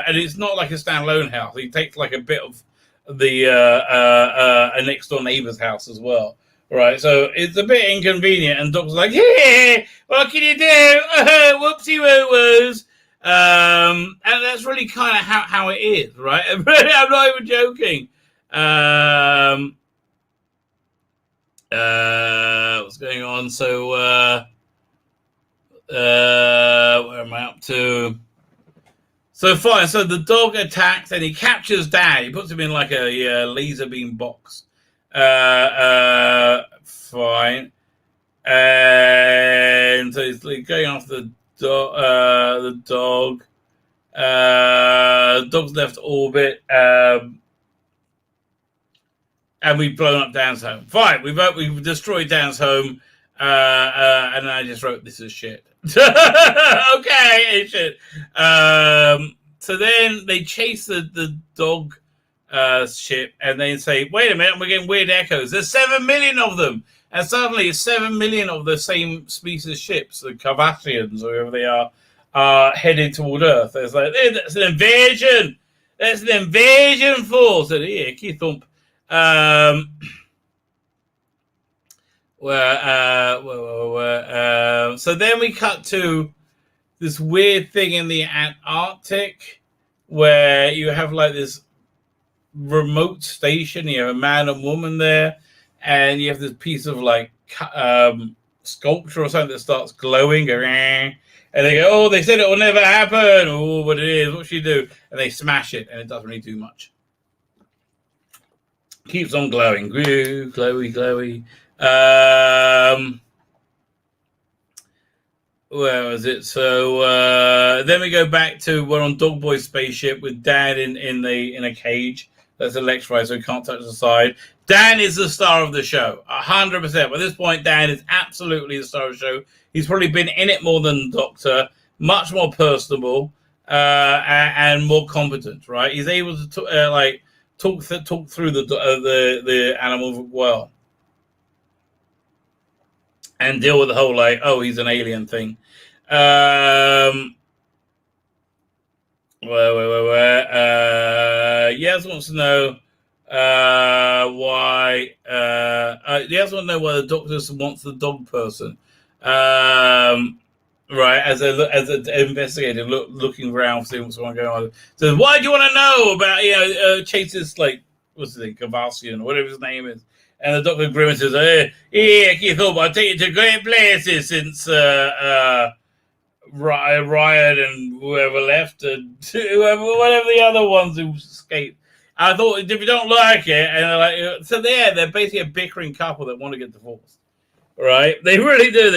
And it's not like a standalone house. He takes like a bit of the a next door neighbor's house as well, right? So it's a bit inconvenient. And Doc's like, "Hey, what can you do? Whoopsie woo-woos." And that's really kind of how it is, right? I'm not even joking. What's going on? So, where am I up to? So fine. So the dog attacks and he captures Dan. He puts him in like a laser beam box. Fine. And so he's going after the dog. Dog's left orbit. And we've blown up Dan's home. Fine, we've destroyed Dan's home, and I just wrote, "This is shit." Okay, it's shit. So then they chase the dog ship, and they say, "Wait a minute, we're getting weird echoes. There's 7 million of them." And suddenly it's 7 million of the same species ships, the Carvathians, or whoever they are headed toward Earth. It's like, "That's an invasion. That's an invasion force." And here, key thump. So then we cut to this weird thing in the Antarctic where you have like this remote station. You have a man and woman there, and you have this piece of like sculpture or something that starts glowing, and they go, "Oh, they said it will never happen." "Oh, what it is? What should you do?" And they smash it, and it doesn't really do much. Keeps on glowing. Glowy. Where was it? So then we go back to we're on Dog Boy's spaceship with Dan in a cage that's electrified, so he can't touch the side. Dan is the star of the show, 100%. By this point, Dan is absolutely the star of the show. He's probably been in it more than the Doctor, much more personable and more competent. Right? He's able to talk through the animal well, and deal with the whole like, "Oh, he's an alien" thing. Yaz wants to know why. Yaz wants to know why the Doctor wants the dog person. Right, as an investigator looking around, seeing what's going on. So, why do you want to know about Chase's like what's his name, Kavasian, or whatever his name is. And the Dr. grimaces, yeah, you thought I'd take you to great places since Riot and whoever left, and whatever the other ones who escaped. I thought, if you don't like it, and they're like, so they're basically a bickering couple that want to get divorced, right? They really do.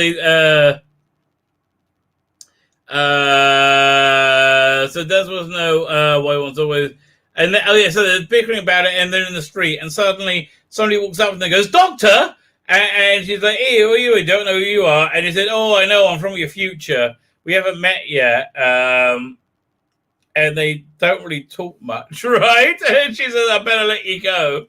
So Des was no white ones always, and so they're bickering about it, and they're in the street, and suddenly somebody walks up and they goes, "Doctor," and she's like, "Hey, who are you? I don't know who you are." And he said, "Oh, I know, I'm from your future. We haven't met yet." And they don't really talk much, right? And she says, "I better let you go."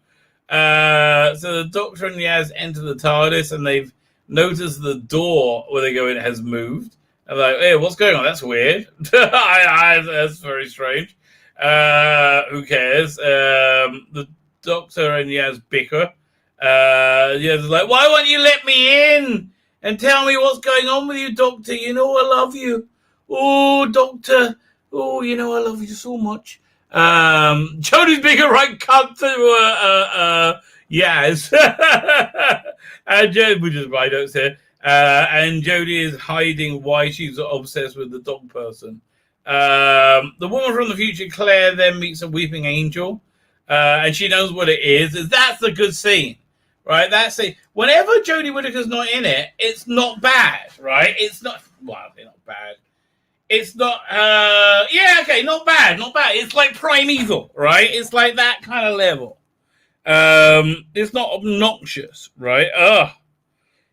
So the Doctor and Yaz enter the TARDIS, and they've noticed the door where they go in has moved. And they're like, "Hey, what's going on? That's weird." That's very strange. Who cares? The Doctor and Yaz bicker. Yaz is like, "Why won't you let me in and tell me what's going on with you, Doctor? You know I love you. Oh, Doctor. Oh, you know I love you so much." Jodie's being a right cunt to Yaz. And which is why I don't say. And Jodie is hiding why she's obsessed with the dog person. The woman from the future, Claire, then meets a weeping angel, and she knows what it is. That's a good scene, right? That's it. Whenever Jodie Whittaker's not in it, it's not bad, right? It's not, well, it's not bad. It's not, not bad, not bad. It's like Primeval, right? It's like that kind of level. It's not obnoxious, right?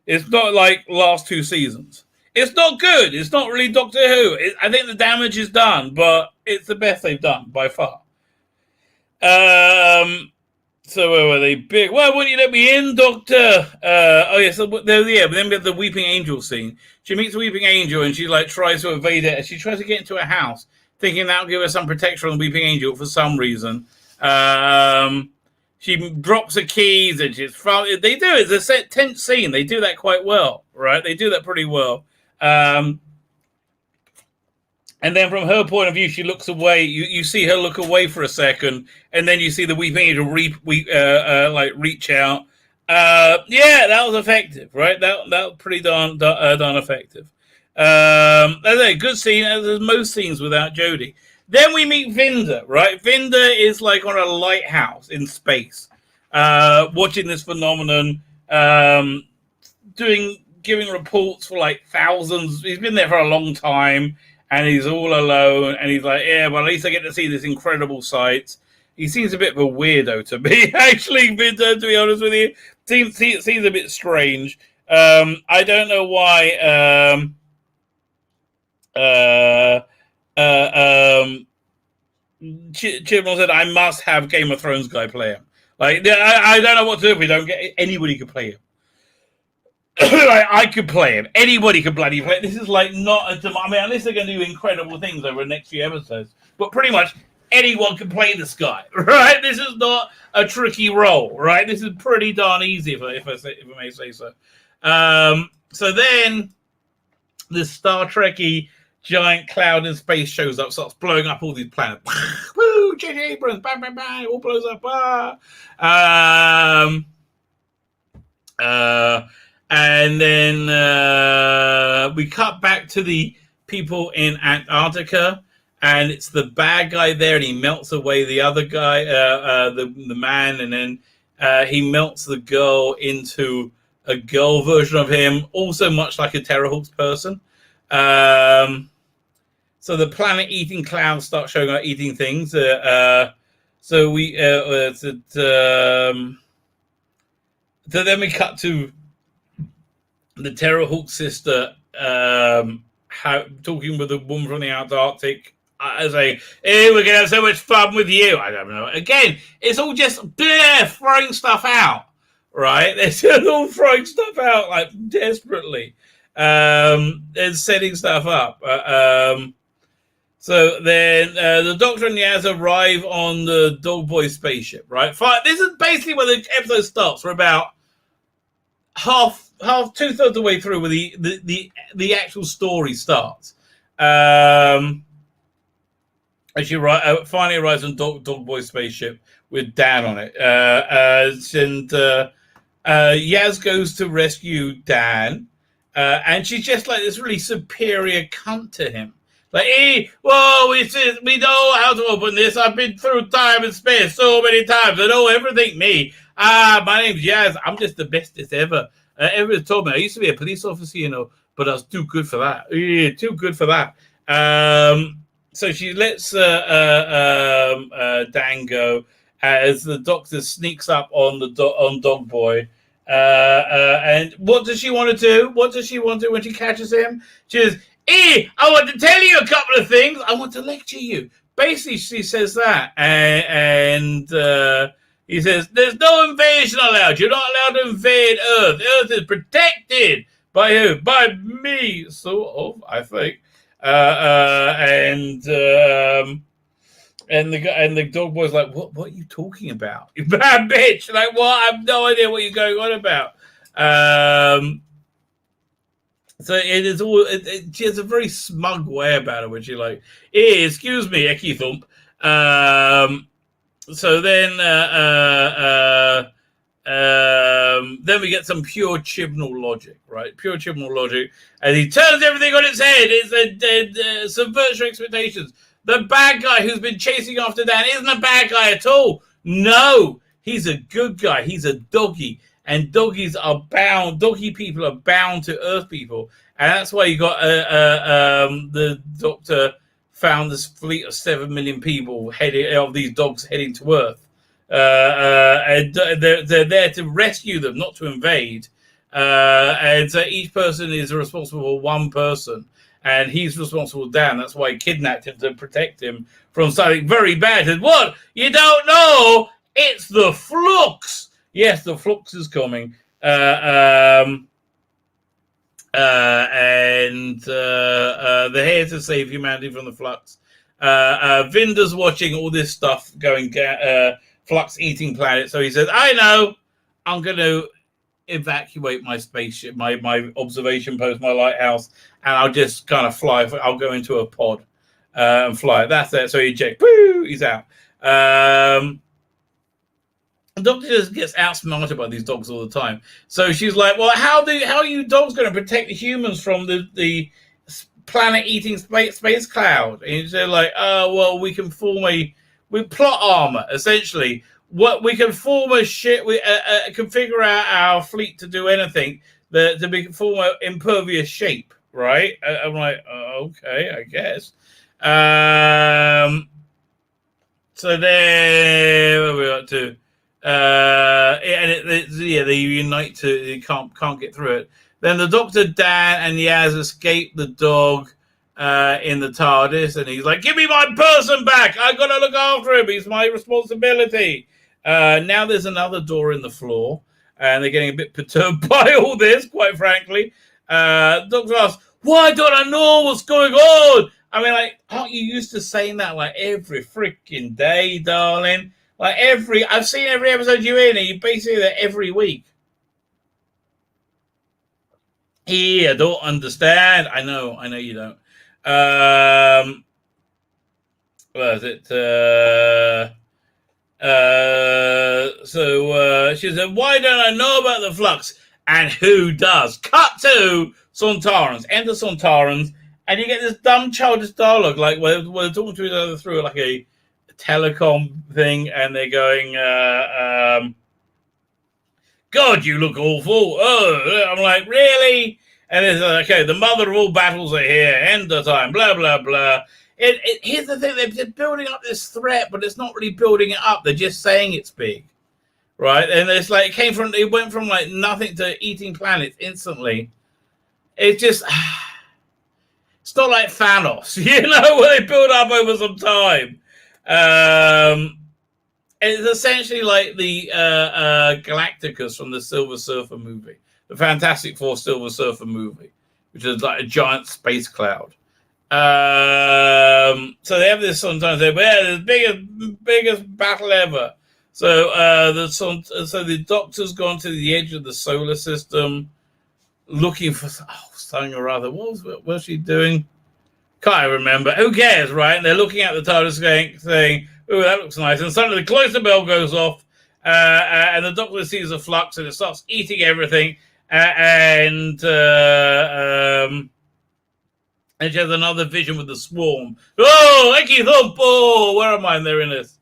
It's not like last two seasons. It's not good. It's not really Doctor Who. I think the damage is done, but it's the best they've done by far. So where were they? Big. Why wouldn't you let me in, Doctor? But then we have the Weeping Angel scene. She meets a Weeping Angel and she like tries to evade it. And she tries to get into a house, thinking that'll give her some protection on the Weeping Angel for some reason. She drops her keys and she's they do it. It's a tense scene. They do that quite well, right? They do that pretty well. And then from her point of view, she looks away. You see her look away for a second, and then you see the Weeping Angel reach out. That was effective, right? That was pretty darn effective. That's a good scene. There's most scenes without Jodie. Then we meet Vinda, right? Vinda is like on a lighthouse in space, watching this phenomenon, giving reports for like thousands. He's been there for a long time. And he's all alone, and he's like, "Yeah, well, at least I get to see this incredible sight." He seems a bit of a weirdo to me, actually, Vinda, to be honest with you. Seems a bit strange. I don't know why. Chibnall said, "I must have Game of Thrones guy play him." Like, I don't know what to do if we don't get anybody could play him. Like, I could play him. Anybody could bloody play him. This is like not unless they're going to do incredible things over the next few episodes. But pretty much anyone can play this guy, right? This is not a tricky role, right? This is pretty darn easy, if I may say so. So then this Star Trekky giant cloud in space shows up, starts blowing up all these planets. Woo! J.J. Abrams, bang, bang, bang, all blows up. And then we cut back to the people in Antarctica, and it's the bad guy there, and he melts away the other guy, the man, and then he melts the girl into a girl version of him, also much like a Terrahawks person. So the planet-eating clouds start showing up eating things. So then we cut to the Terrahawk sister talking with a woman from the Antarctic. I say, "Hey, we're going to have so much fun with you." I don't know. Again, it's all just throwing stuff out, right? They're just all throwing stuff out like desperately and setting stuff up. So then the Doctor and Yaz arrive on the Dog Boy spaceship, right? This is basically where the episode starts. We're about half 2/3 of the way through where the actual story starts. And she finally arrives on Dog Boy's spaceship with Dan on it. Yaz goes to rescue Dan, and she's just like this really superior cunt to him. Like, hey, whoa, we know how to open this. I've been through time and space so many times. I know everything, me. My name's Yaz. I'm just the bestest ever. Everyone told me I used to be a police officer, but I was too good for that. Yeah, too good for that. So she lets Dan go as the doctor sneaks up on Dog Boy. And what does she want to do? What does she want to do when she catches him? She says, hey, I want to tell you a couple of things. I want to lecture you. Basically, she says that. And he says, there's no invasion allowed. You're not allowed to invade Earth. Earth is protected. By who? By me, sort of, I think. And the Dog Boy's like, what are you talking about? You bad bitch. Like, what? I have no idea what you're going on about. So it is all. She has a very smug way about it, when she's like, "Hey, excuse me, Ecky Thump." So then we get some pure Chibnall logic, right? Pure Chibnall logic, and he turns everything on its head. It's subverts your expectations. The bad guy who's been chasing after Dan isn't a bad guy at all. No, he's a good guy. He's a doggy. And doggy people are bound to Earth people. And that's why you got the Doctor found this fleet of 7 million people these dogs heading to Earth. And they're there to rescue them, not to invade. And so each person is responsible for one person. And he's responsible for Dan. That's why he kidnapped him, to protect him from something very bad. And what? You don't know? It's the Flux. Yes, the Flux is coming. They're here to save humanity from the Flux. Vinder's watching all this stuff going, Flux eating planet. So he says, I know, I'm going to evacuate my spaceship, my observation post, my lighthouse, and I'll just kind of fly. I'll go into a pod and fly. That's it. So he checks. Woo! He's out. The Doctor just gets outsmarted by these dogs all the time. So she's like, well, how are you dogs going to protect the humans from the planet-eating space cloud? And they're like, well, we can form we plot armor, essentially. What we can form a ship, we configure our fleet to do anything, to form an impervious shape, right? I'm like, okay, I guess. So there, where are we up to? They unite they can't get through it. Then the Doctor, Dan, and Yaz escape the dog in the TARDIS, and he's like, give me my person back, I gotta look after him, he's my responsibility. Now there's another door in the floor, and they're getting a bit perturbed by all this, quite frankly. Doctor asks, why don't I know what's going on? I mean, like, aren't you used to saying that like every freaking day, darling? Like I've seen every episode you're in, and you basically that every week. I don't understand. I know you don't. What is it? So she said, why don't I know about the Flux? And who does? Cut to Sontarans. Enter Sontarans, and you get this dumb childish dialogue, like we're talking to each other through like a telecom thing, and they're going, God, you look awful. Oh, I'm like, really? And it's like, okay, the mother of all battles are here, end of time, blah, blah, blah. Here's the thing, they're building up this threat, but it's not really building it up. They're just saying it's big, right? And it's like, it went from like nothing to eating planets instantly. It's just, it's not like Thanos, where they build up over some time. It's essentially like the Galacticus from the Silver Surfer movie, the Fantastic Four Silver Surfer movie, which is like a giant space cloud. So they have this sometimes. They're the biggest battle ever. So the Doctor's gone to the edge of the solar system, looking for something or other. What was she doing? Can't remember. Who cares, right? And they're looking at the TARDIS saying, "Oh, that looks nice." And suddenly the cloister bell goes off, and the Doctor sees the Flux, and it starts eating everything. And she has another vision with the swarm. Oh, Eki Thump! Oh, where am I? And they're in this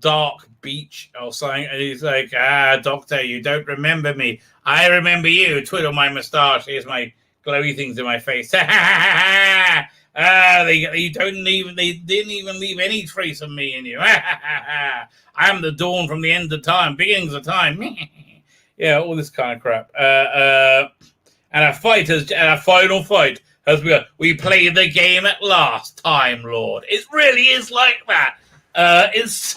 dark beach or something. And he's like, Doctor, you don't remember me. I remember you. Twiddle my moustache. Here's my glowy things in my face. They didn't even leave any trace of me in you. I am the dawn from the end of time, beginnings of time. Yeah, all this kind of crap. And our final fight has begun. We play the game at last, Time Lord. It really is like that. This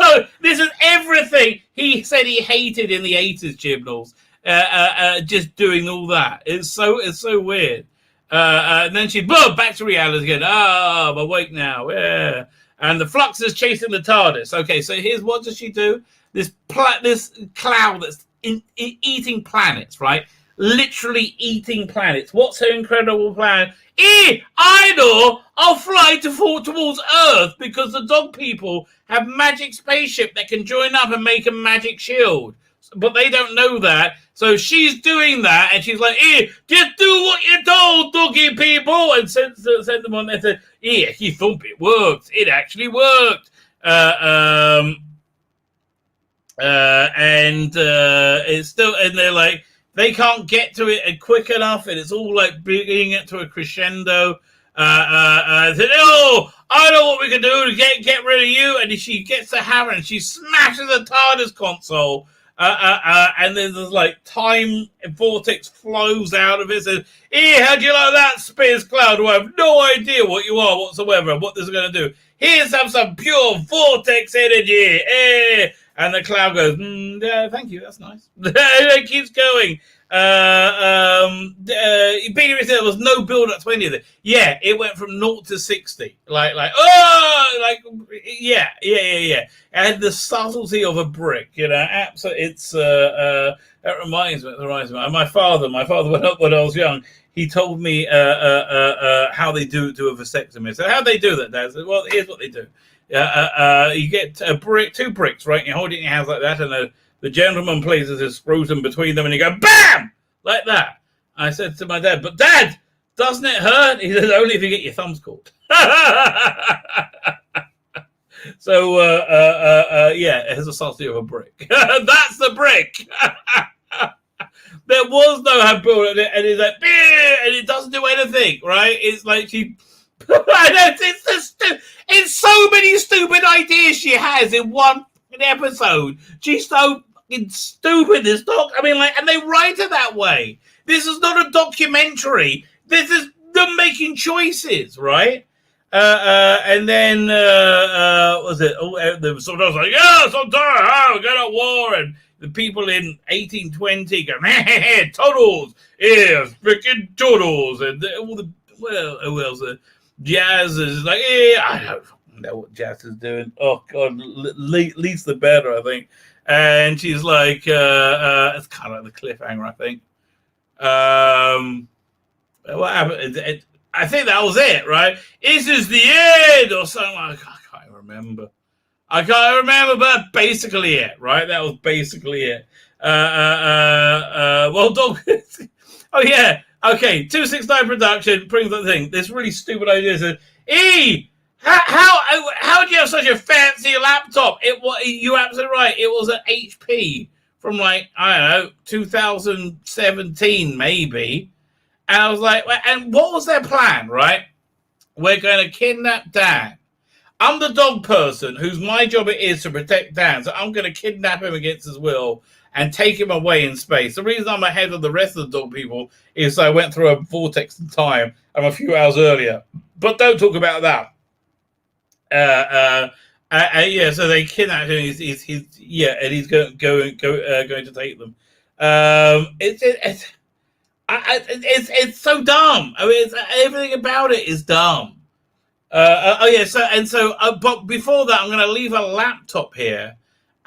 is everything he said he hated in the 80s, Chibnalls. Just doing all that. It's so weird. And then she's back to reality again. I'm awake now. Yeah. And the Flux is chasing the TARDIS. Okay, so here's what does she do? This cloud that's eating planets, right? Literally eating planets. What's her incredible plan? I know! I'll fly towards Earth because the dog people have magic spaceship that can join up and make a magic shield. But they don't know that. So she's doing that, and she's like, just do what you're told, doggy people, and send them on there and said, he thought it worked. It actually worked. It's still, and they're like, they can't get to it quick enough, and it's all like bringing it to a crescendo. Said, I know what we can do to get rid of you. And she gets the hammer and she smashes the TARDIS console. And then there's like time vortex flows out of it. Says, how'd you like that, Space Cloud? I have no idea what you are whatsoever and what this is going to do. Here's some pure vortex energy. And the cloud goes, thank you, that's nice. It keeps going. Bigger is there was no build up to any of it. Yeah, it went from 0 to 60. Yeah. It had the subtlety of a brick, absolutely. It's that reminds me. My father, when I was young, he told me how they do a vasectomy. So how they do that, Dad? I said, well, here's what they do. You get a brick, 2 bricks, right? And you hold it in your hands like that, and the gentleman places his scrotum between them, and you go, BAM! Like that. I said to my dad, but Dad, doesn't it hurt? He said, only if you get your thumbs caught. So, it has a subtlety of a brick. That's the brick. There was no hand pull, and it's like, and it doesn't do anything, right? It's like she... it's so many stupid ideas she has in one episode. She's so stupid, this doc. I mean, and they write it that way. This is not a documentary. This is them making choices, right? And then was it? The soldiers like, yes, I'm tired. Get at war, and the people in 1820 go, toddles, freaking toddles, and all the who else? Jazz is like, I don't know what Jazz is doing. Oh God, least the better, I think. And she's like, it's kind of like the cliffhanger, I think. What happened? I think that was it, right? This is the end, or something. I can't remember, but basically it, right? That was basically it. Well, dog. Oh yeah. Okay, 269 production brings the thing. This really stupid idea says, how do you have such a fancy laptop? You're absolutely right. It was an HP from 2017 maybe. And I was like, and what was their plan, right? We're going to kidnap Dan. I'm the dog person whose my job it is to protect Dan. So I'm going to kidnap him against his will and take him away in space. The reason I'm ahead of the rest of the dog people is I went through a vortex in time. I'm a few hours earlier. But don't talk about that. So they kidnapped him. He's going to take them. It's so dumb. I mean, everything about it is dumb. But before that, I'm going to leave a laptop here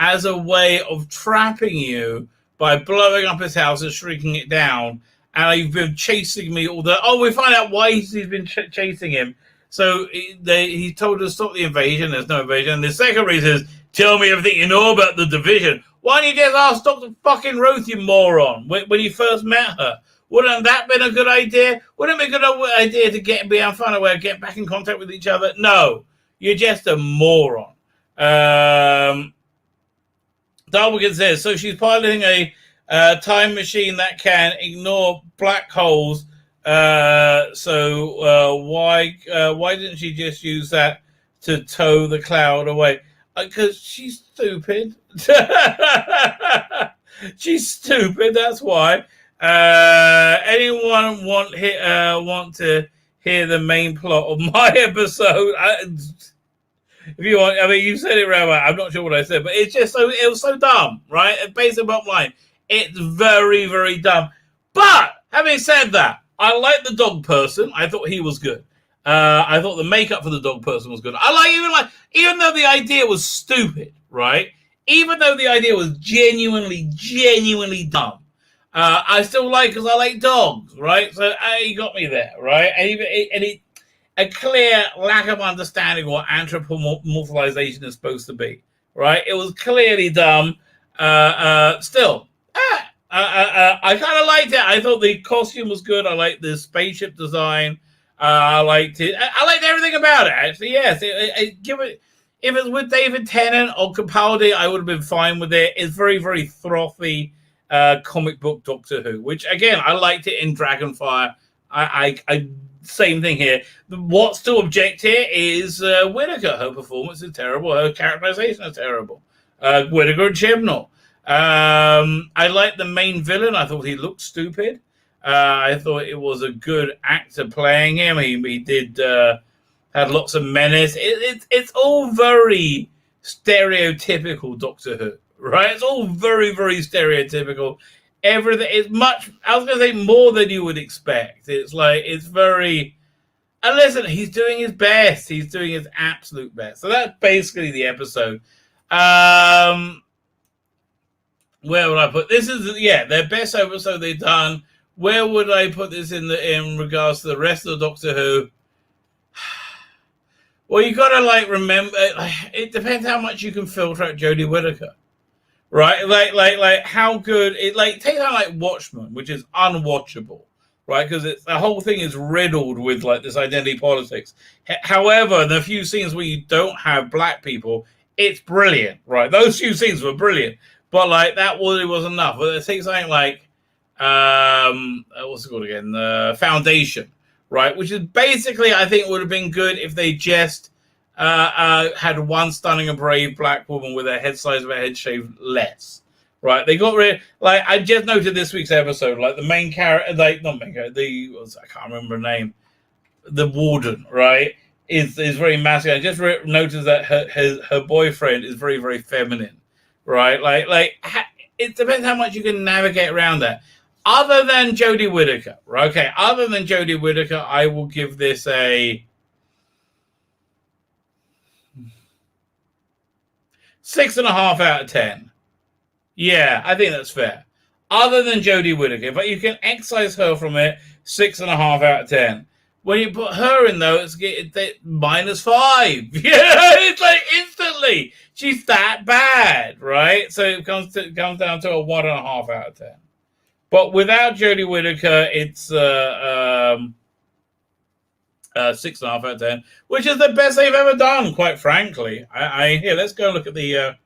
as a way of trapping you by blowing up his house and shrinking it down. And you've been chasing me we find out why he's been chasing him. So he told her to stop the invasion. There's no invasion. And the second reason is, tell me everything you know about the division. Why don't you just ask Dr. fucking Ruth, you moron, when you first met her? Wouldn't that been a good idea? Wouldn't it be a good idea to find a way of getting back in contact with each other? No, you're just a moron. Darwin says, so she's piloting a time machine that can ignore black holes. So why didn't she just use that to tow the cloud away? Because she's stupid. She's stupid. That's why. Anyone want to hear the main plot of my episode? If you want, I mean, you said it, Rabbi. I'm not sure what I said, but it's just it was so dumb, right? Basically, bottom line, it's very, very dumb. But having said that, I like the dog person. I thought he was good. I thought the makeup for the dog person was good. Even though the idea was stupid, right? Even though the idea was genuinely dumb, I still like, because I like dogs, right? So he got me there, right? And a clear lack of understanding what anthropomorphization is supposed to be, right? It was clearly dumb. Still, I kind of liked it. I thought the costume was good. I liked the spaceship design. I liked it. I liked everything about it, actually. Yes, give it. If it was with David Tennant or Capaldi, I would have been fine with it. It's very, very frothy comic book Doctor Who, which again I liked it in Dragonfire. I same thing here. What's to object here is Whittaker. Her performance is terrible. Her characterization is terrible. Whittaker and Chibnall. I liked the main villain. I thought he looked stupid. I thought it was a good actor playing him. He did had lots of menace. It's all very stereotypical Doctor Who, right? It's all very, very stereotypical. Everything is much, I was going to say, more than you would expect. It's like, it's very, and listen, he's doing his best. He's doing his absolute best. So that's basically the episode. Where would I put this? Is their best episode they've done. Where would I put this in regards to the rest of the Doctor Who? Well, you got to remember. It depends how much you can filter out Jodie Whittaker, right? Like how good it. Take out Watchmen, which is unwatchable, right? Because the whole thing is riddled with this identity politics. However, the few scenes where you don't have black people, it's brilliant, right? Those few scenes were brilliant, but that really was enough. But take something like what's it called again? The Foundation, right? Which is basically, I think, would have been good if they just had one stunning and brave black woman with a head size of a head shaved less, right? They got rid. I just noted this week's episode, the main character, not main character, I can't remember her name, the warden, right? Is very masculine. I just noticed that her boyfriend is very, very feminine, right? It depends how much you can navigate around that. Other than Jodie Whittaker, right? Okay, other than Jodie Whittaker, I will give this a 6.5 out of 10. Yeah, I think that's fair. Other than Jodie Whittaker, but you can excise her from it, 6.5 out of 10. When you put her in, though, it's -5. Yeah, it's instantly. She's that bad, right? So it comes down to a 1.5 out of 10. But without Jodie Whittaker, it's 6.5 out of 10, which is the best they've ever done, quite frankly. Here, let's go look at the.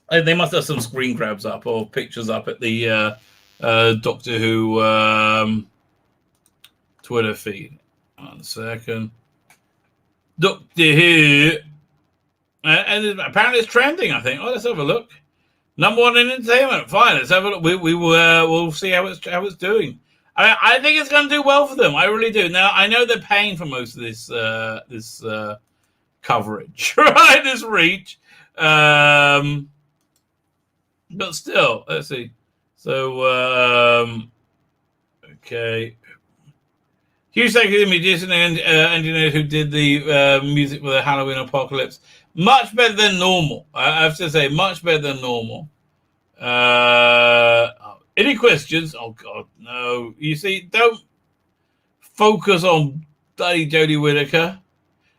They must have some screen grabs up or pictures up at the Doctor Who Twitter feed. 1 second. Doctor Who, and apparently it's trending. I think. Oh, let's have a look. Number 1 in entertainment. Fine, let's have a look. We'll see how it's doing. I think it's going to do well for them. I really do. Now I know they're paying for most of this coverage, right? This reach, but still, let's see. So okay. Huge thank you to the musician and engineer who did the music for the Halloween Apocalypse. Much better than normal. I have to say, much better than normal. Any questions? Oh, God, no. You see, don't focus on Bloody Jodie Whittaker.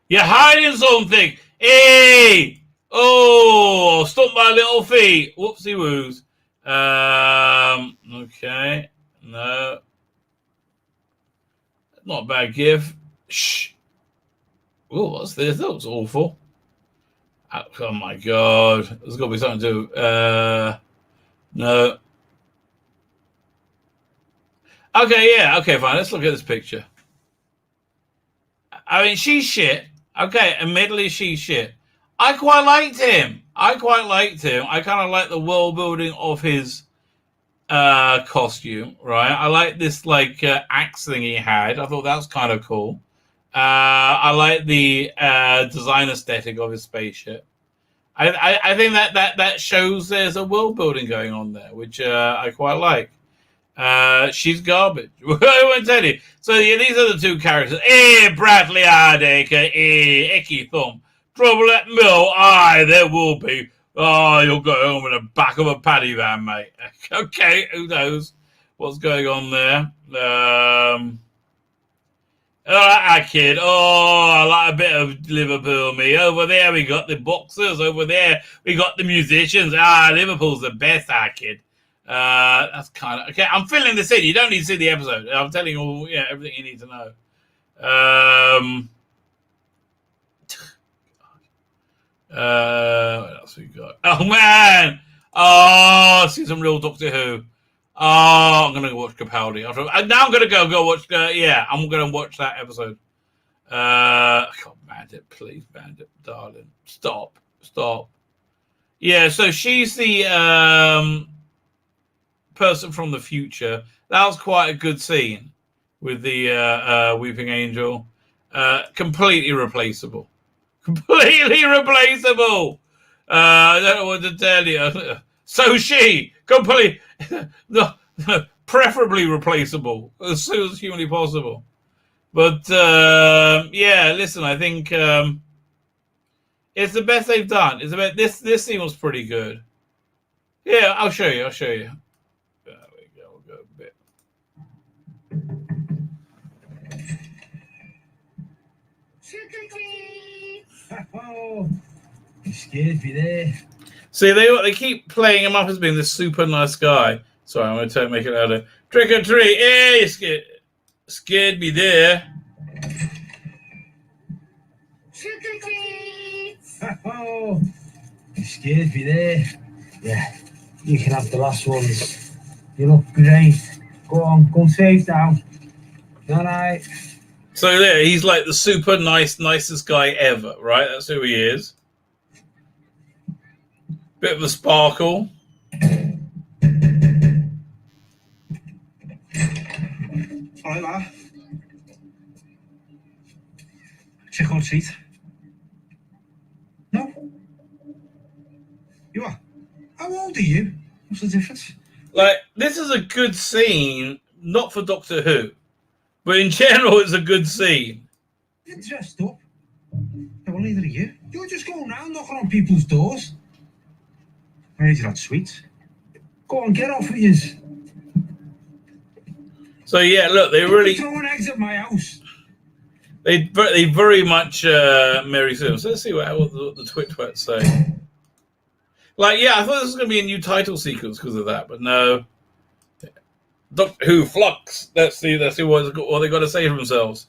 You're hiding something. Hey! Oh, stop my little feet. Whoopsie woos. Okay. No. Not a bad gift. Shh. Oh, what's this? That looks awful. Oh my god. There's got to be something to do. No. Okay, yeah. Okay, fine. Let's look at this picture. I mean, she's shit. Okay, admittedly, she's shit. I quite liked him. I kind of like the world building of his costume, right? I like this axe thing he had. I thought that was kind of cool. I like the design aesthetic of his spaceship. I think that shows there's a world building going on there, which I quite like. She's garbage. I won't tell you. So yeah, these are the two characters. Bradley Hardacre. Icky Thumb. Trouble at Mill. Aye, there will be. Oh, you'll go home in the back of a paddy van, mate. Okay, who knows what's going on there? That kid. Oh, I like a bit of Liverpool, me. Over there, we got the boxers. Over there, we got the musicians. Liverpool's the best, that kid. That's kind of okay. I'm filling this in. You don't need to see the episode. I'm telling you all, everything you need to know. What else we got? Oh man! Oh, see some real Doctor Who. Oh, I'm gonna watch Capaldi. Now I'm gonna go watch. I'm gonna watch that episode. God, Bandit, please, Bandit, darling, stop. Yeah, so she's the person from the future. That was quite a good scene with the Weeping Angel. Completely replaceable. I don't know what to tell you. So she completely preferably replaceable as soon as humanly possible. But listen, I think it's the best they've done. It's about this scene was pretty good. Yeah, I'll show you. There we go. We'll go a bit. Oh, you scared me there. See, they keep playing him up as being this super nice guy. Sorry, I'm going to make it louder. Trick or treat. Yeah, you scared me there. Trick or treat. Oh, you scared me there. Yeah, you can have the last ones. You look great. Go on, go safe now. All right. So there, he's like the super nicest guy ever, right? That's who he is. Bit of a sparkle. All right, lad. Trick or treat? No. You are? How old are you? What's the difference? Like, this is a good scene, not for Doctor Who, but in general, it's a good scene. You're dressed up. Well, neither are you. You're just going round knocking on people's doors. I heard you had sweets. Go on, get off with yours. So yeah, look, they really throwing eggs at my house. They very much Mary Sue. So let's see what the twits say. Like, yeah, I thought this was going to be a new title sequence because of that, but no. Doctor Who Flux. Let's see what they got to say for themselves.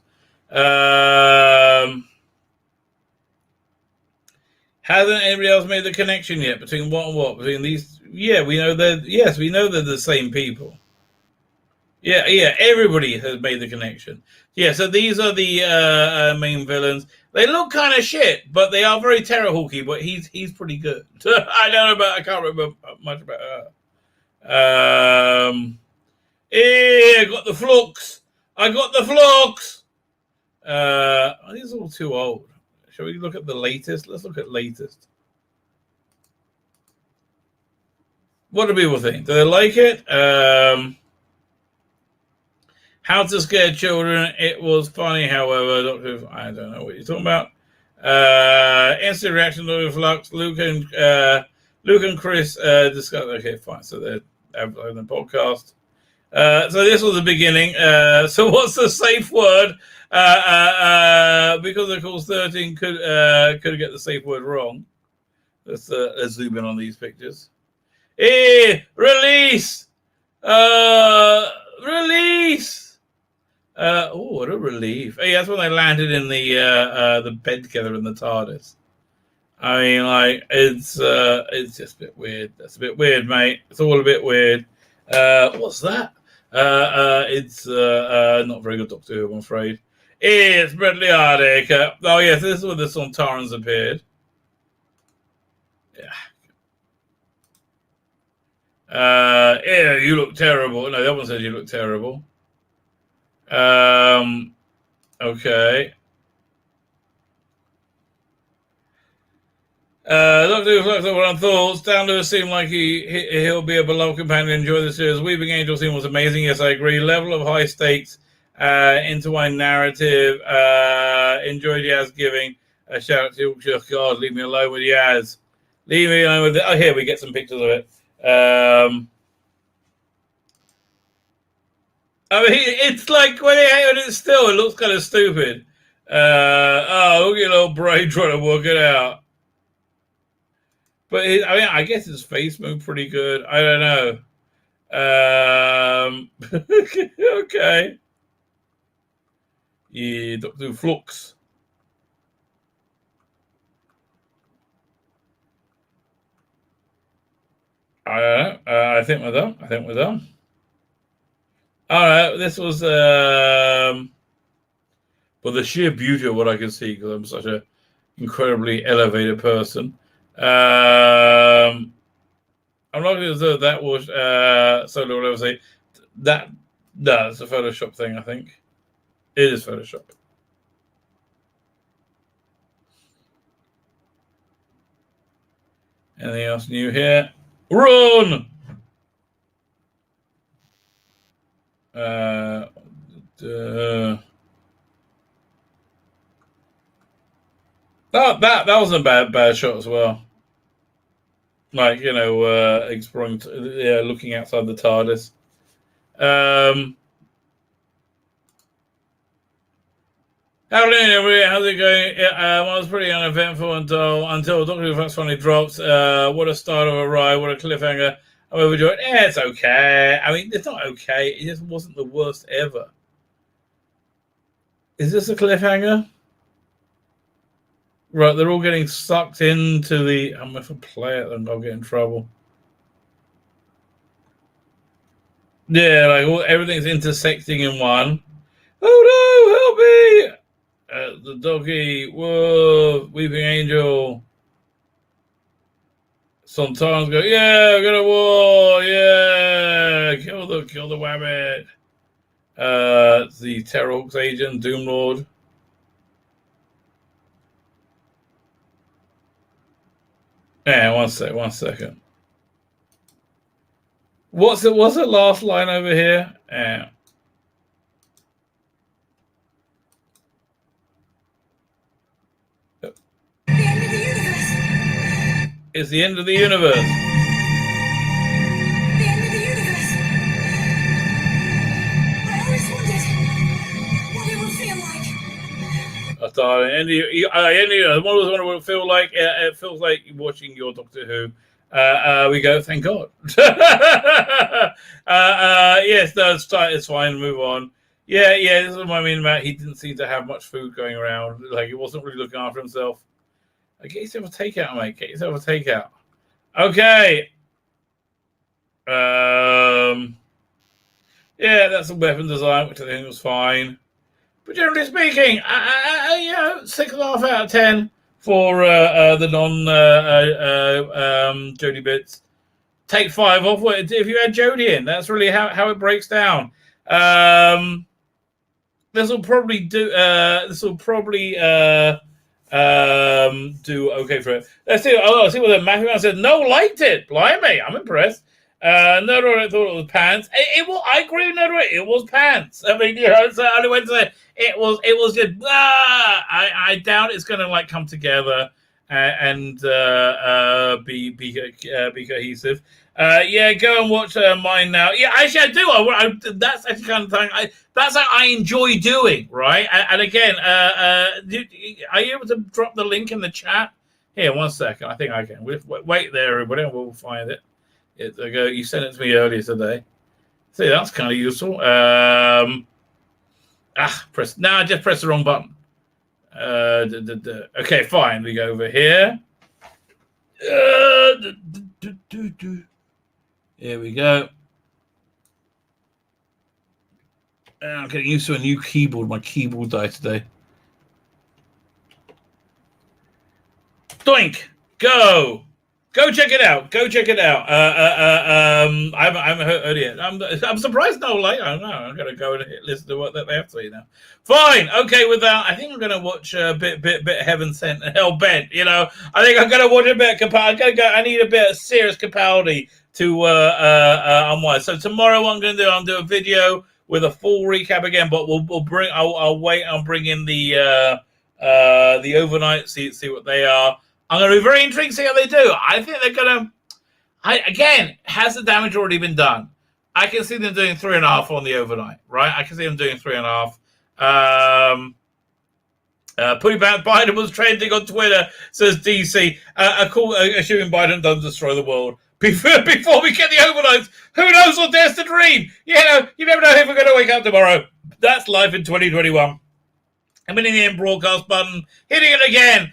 Hasn't anybody else made the connection yet between what and what? Between these? Yeah, we know they're the same people. Yeah, everybody has made the connection. Yeah, so these are the main villains. They look kind of shit, but they are very Terrahawky, but he's pretty good. I can't remember much about her. I got the Flux. These are all too old. Shall we look at the latest? Let's look at latest. What do people think? Do they like it? How to Scare Children. It was funny, however. I don't know what you're talking about. Instant reaction to Flux. Luke and Chris discuss. Okay, fine. So they're advertising the podcast. So this was the beginning. So what's the safe word? Because of course 13 could get the safe word wrong. Let's zoom in on these pictures. Hey, release! Release! Oh, what a relief! Hey, that's when they landed in the bed together in the TARDIS. I mean, like it's just a bit weird. That's a bit weird, mate. It's all a bit weird. What's that? It's not very good Doctor Who, I'm afraid. It's Bradley Ardick. Oh yes, this is where the Sontarans appeared. Yeah, you look terrible. No, the other one says you look terrible. Okay. Doctor Who Flux over on thoughts. Down to seem like he'll be a beloved companion. Enjoy the series. Weeping Angel scene was amazing. Yes, I agree. Level of high stakes, intertwined narrative. Enjoyed Yaz giving a shout out to God. Leave me alone with Yaz. Leave me alone with it. Oh, here we get some pictures of it. I mean, it's like when it's still, it looks kind of stupid. Oh, look at your little brain trying to work it out. But I mean, I guess his face moved pretty good. I don't know. Okay. Yeah, Dr. Flux. I don't know. I think we're done. All right. This was well, the sheer beauty of what I can see because I'm such an incredibly elevated person. I'm not going to say that was solo level. Say that no, it's a Photoshop thing. I think it is Photoshop. Anything else new here? Run! That wasn't a bad shot as well. Like, you know, exploring, looking outside the TARDIS. How's it going? Well, it was pretty uneventful until Doctor Who Flux finally drops. What a start of a ride! What a cliffhanger! I'm overjoyed. Yeah, it's okay. I mean, it's not okay. It just wasn't the worst ever. Is this a cliffhanger? Right, they're all getting sucked into the. If I play it, then I'll get in trouble. Yeah, like everything's intersecting in one. Oh no, help me! The doggy, whoa, weeping angel. Sometimes go, yeah, I'm gonna war, yeah, kill the wabbit. The Terrorhawks agent, Doomlord. Yeah, one second. What's the last line over here? Yeah. It's the end of the universe. The end of the universe. I always wondered what it would feel like. One of those wonder what it feels like. It feels like watching your Doctor Who. We go, thank God. Yes, no, it's fine. Move on. Yeah. This is what I mean about he didn't seem to have much food going around. Like he wasn't really looking after himself. Get yourself a takeout, mate. Get yourself a takeout. Okay. Yeah, that's a weapon design, which I think was fine. But generally speaking, 6.5 out of 10 for the non Jodie bits. Take 5 off if you had Jodie in. That's really how it breaks down. This will probably do. Do okay for it. Let's see. Oh, see what Matthew said. No, liked it. Blimey, I'm impressed. No, I thought it was pants. I agree with no, it was pants. I mean, so I only went to say it was just. I doubt it's going to come together. and be cohesive. Yeah, go and watch mine now. Yeah, actually, I do. That's actually kind of thing. That's what I enjoy doing, right? And again, are you able to drop the link in the chat? Here, 1 second. I think I can. Wait there, everybody. We'll find it. You sent it to me earlier today. See, that's kind of useful. I just pressed the wrong button. Okay, fine. We go over here. Here we go. I'm getting used to a new keyboard. My keyboard died today. Doink! Go! Go check it out. Go check it out. I haven't heard it. I'm surprised no like. I don't know. I'm gonna go and listen to what they have to say now. Fine. Okay. With that, I think I'm gonna watch a bit Heaven Sent and Hell Bent. You know, I think I'm gonna watch a bit of Capaldi. I need a bit of serious Capaldi to unwind. So tomorrow, what I'm gonna do, I'll do a video with a full recap again. But we'll bring. I'll wait and bring in the overnight. See what they are. I'm going to be very intrigued to see how they do. I think they're going to... Again, has the damage already been done? I can see them doing 3.5 on the overnight, right? I can see them doing 3.5. Putting back Biden was trending on Twitter, says DC. Assuming Biden doesn't destroy the world. Before we get the overnights, who knows what dares to dream? You know, you never know if we're going to wake up tomorrow. That's life in 2021. I'm hitting the end broadcast button, hitting it again.